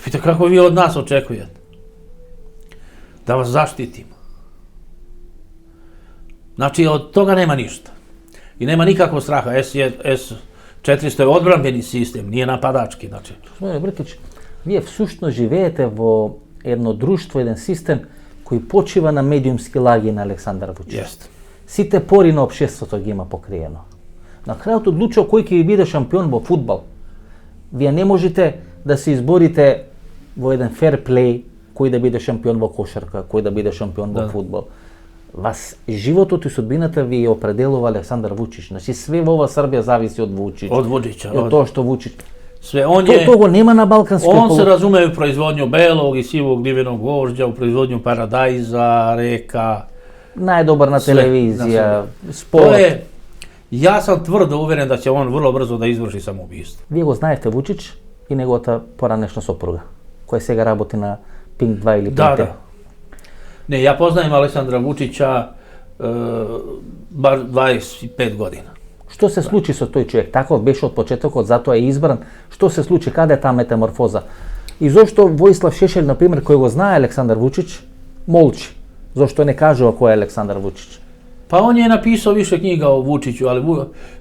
Pita, kako vi od nas očekujete? Da vas zaštitimo. Znači, od toga nema ništa. I nema nikakvog straha. S-400 je odbrambeni sistem, nije napadački. Znači. Господине Бркич, вие всушност живеете во едно друштво, еден систем кој почива на медиумски лаги на Александар Вучич. Jeste. Сите пори на општеството ги има покриено. На крајот одлучува кој ќе ви биде шампион во фудбал. Вие не можете да се изборите во еден фер плей кој да биде шампион во кошарка, кој да биде шампион во фудбал. Вас животот и судбината ви определува Александар Вучич. Значи све во ова Србија зависи од Вучич. Od Vučića. И од тоа што Вучич. sve. On je... Toga nema na balkanskoj On se razume u proizvodnju belog i sivog gljivenog gvožđa, u proizvodnju paradajza, reka. Najdobar na Sve, televizija, To sport. je, ja sam tvrdo uvjeren da će on vrlo brzo da izvrši samoubistvo. Vi го знаете Vučić i неговата поранешна сопруга, koja сега работи на Pink 2 ili Pink Da, 3. da. Ne, ja poznajem Aleksandra Vučića bar 25 godina. Što se случи со тој човек? Таков беше од почетокот, затоа е избран. Што се случи? Каде е таа метаморфоза? И зошто Војслав Шешелј, на пример, кој го знае Александар Вучич, молчи? Зошто не кажува кој е Александар Вучич? Pa on je napisao više knjiga o Vučiću, ali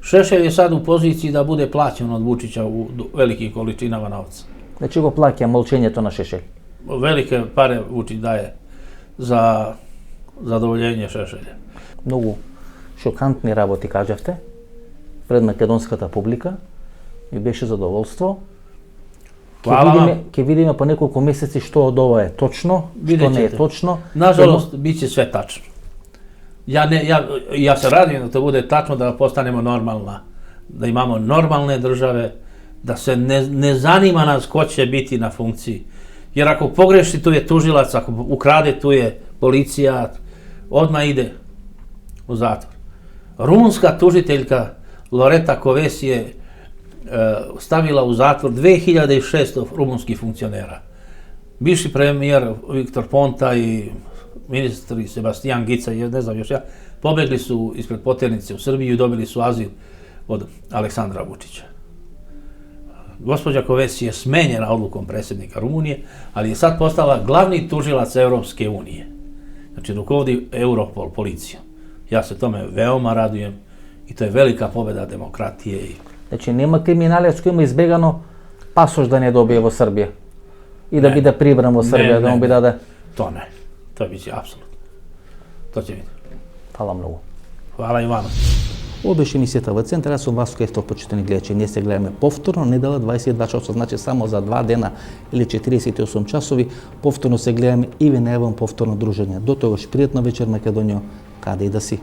Šešelj je sad u poziciji da bude plaćen od Vučića u velikim količinama novca. Значи го плаќа молчењето на Шешелј. Velike pare Vučić daje za zadovoljenje Šešelja. Многу шокантни работи кажавте пред македонската публика. Ми беше задоволство. Hvala vam. Ќе видиме по неколку месеци што од ова е точно, што Видjet не е ćete. точно. Nažalost, bit će sve tačno. Ja se radim da to bude tačno, da postanemo normalna, da imamo normalne države, da se ne zanima nas ko će biti na funkciji. Jer ako pogreši, tu je tužilac, ako ukrade, tu je policija, odmah ide u zatvor. Rumunska tužiteljka Loreta Kovesi je stavila u zatvor 2600 rumunskih funkcionera. Bivši premijer Viktor Ponta i ministri Sebastian Gica i ne znam još ja, pobegli su ispred poternice u Srbiju i dobili su azil od Aleksandra Vučića. Gospođa Kovesi je smenjena odlukom predsjednika Rumunije, ali je sad postala glavni tužilac Europske unije. Znači rukovodi Europol, policija. Ja se tome veoma radujem i to je velika pobeda demokratije. Значи нема криминалец кој има избегано пасош да не добие во Србија и да биде прибран во Србија, да му биде даде. To ne. To biće apsolutno. To će biti. Фала многу. Hvala i vama. Ovo беше емисијата во Центар, јас сум Васко Ефтов, почитани гледачи. Ние се гледаме повторно, недела 22 часот, значи само за 2 дена или 48 часови, повторно се гледаме и ви најавам повторно дружење. До тогаш пријатна вечер Македонија, каде и да си.